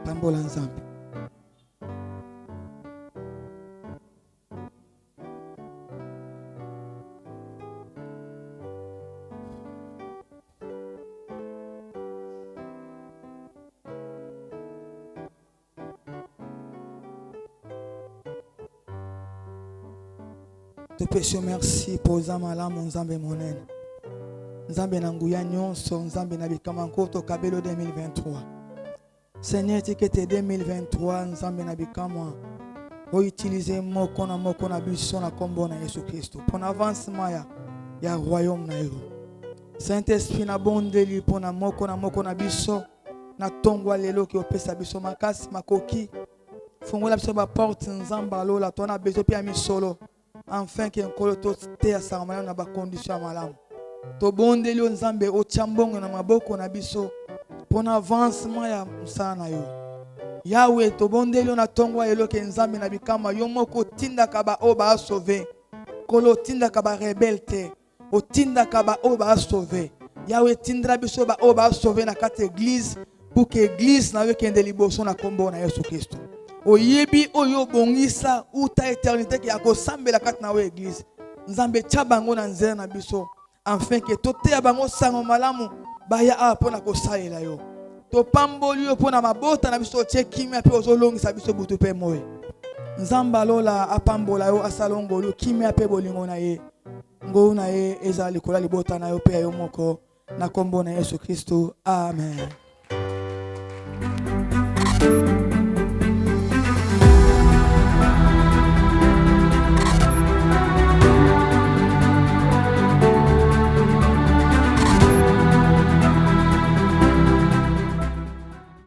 Pambola nzambe. Te pèse merci pour Zamalamu Nzambe monene. Nzambe na nguya nyonso, Nzambe na bikama nkoto kabelo 2023. Seigneur, tikete 2023, Nzambe na bikama o utiliser moko na biso na kombo na Yesu Kristo. Pour avancement ya royaume na yo. Saint-Esprit na bondeli pour na moko na biso na tongwa lelo ki opesa biso makasi makoki. Fongola biso ba porte Nzamba lola tona bezo pia misolo. Enfin que nkolo to te asamala na ba condition malamu. To bondeli o Nzambe o chambongo na maboko na biso pour avancement ya musana yo. Yahweh to bondeli o na tongwa lelo ke Nzambe na bikama yo moko tinda kaba o ba sauver. Kolo tinda kaba rebelte. O tinda kaba o ba sauver. Yahweh tindra biso ba o ba sauver na kati église pour que église na yo kende liboso na kombo na Yesu Kristo. Oyebi oyo bongisa uta éternité ki akosambela kati na we église. Nzambe chabango na nzela na biso afin que tote ya bango sango malamu baya apona kosalela yo. To pamboli yo pona mabota na biso tie kimia pe ozolongisa biso butu pe moye. Nzamba lola apambola yo asalongo yo kimia pe bolingo na ye. Ngo na ye ezali kola libota na yo pe yo moko na kombo na Yesu Kristo. Amen.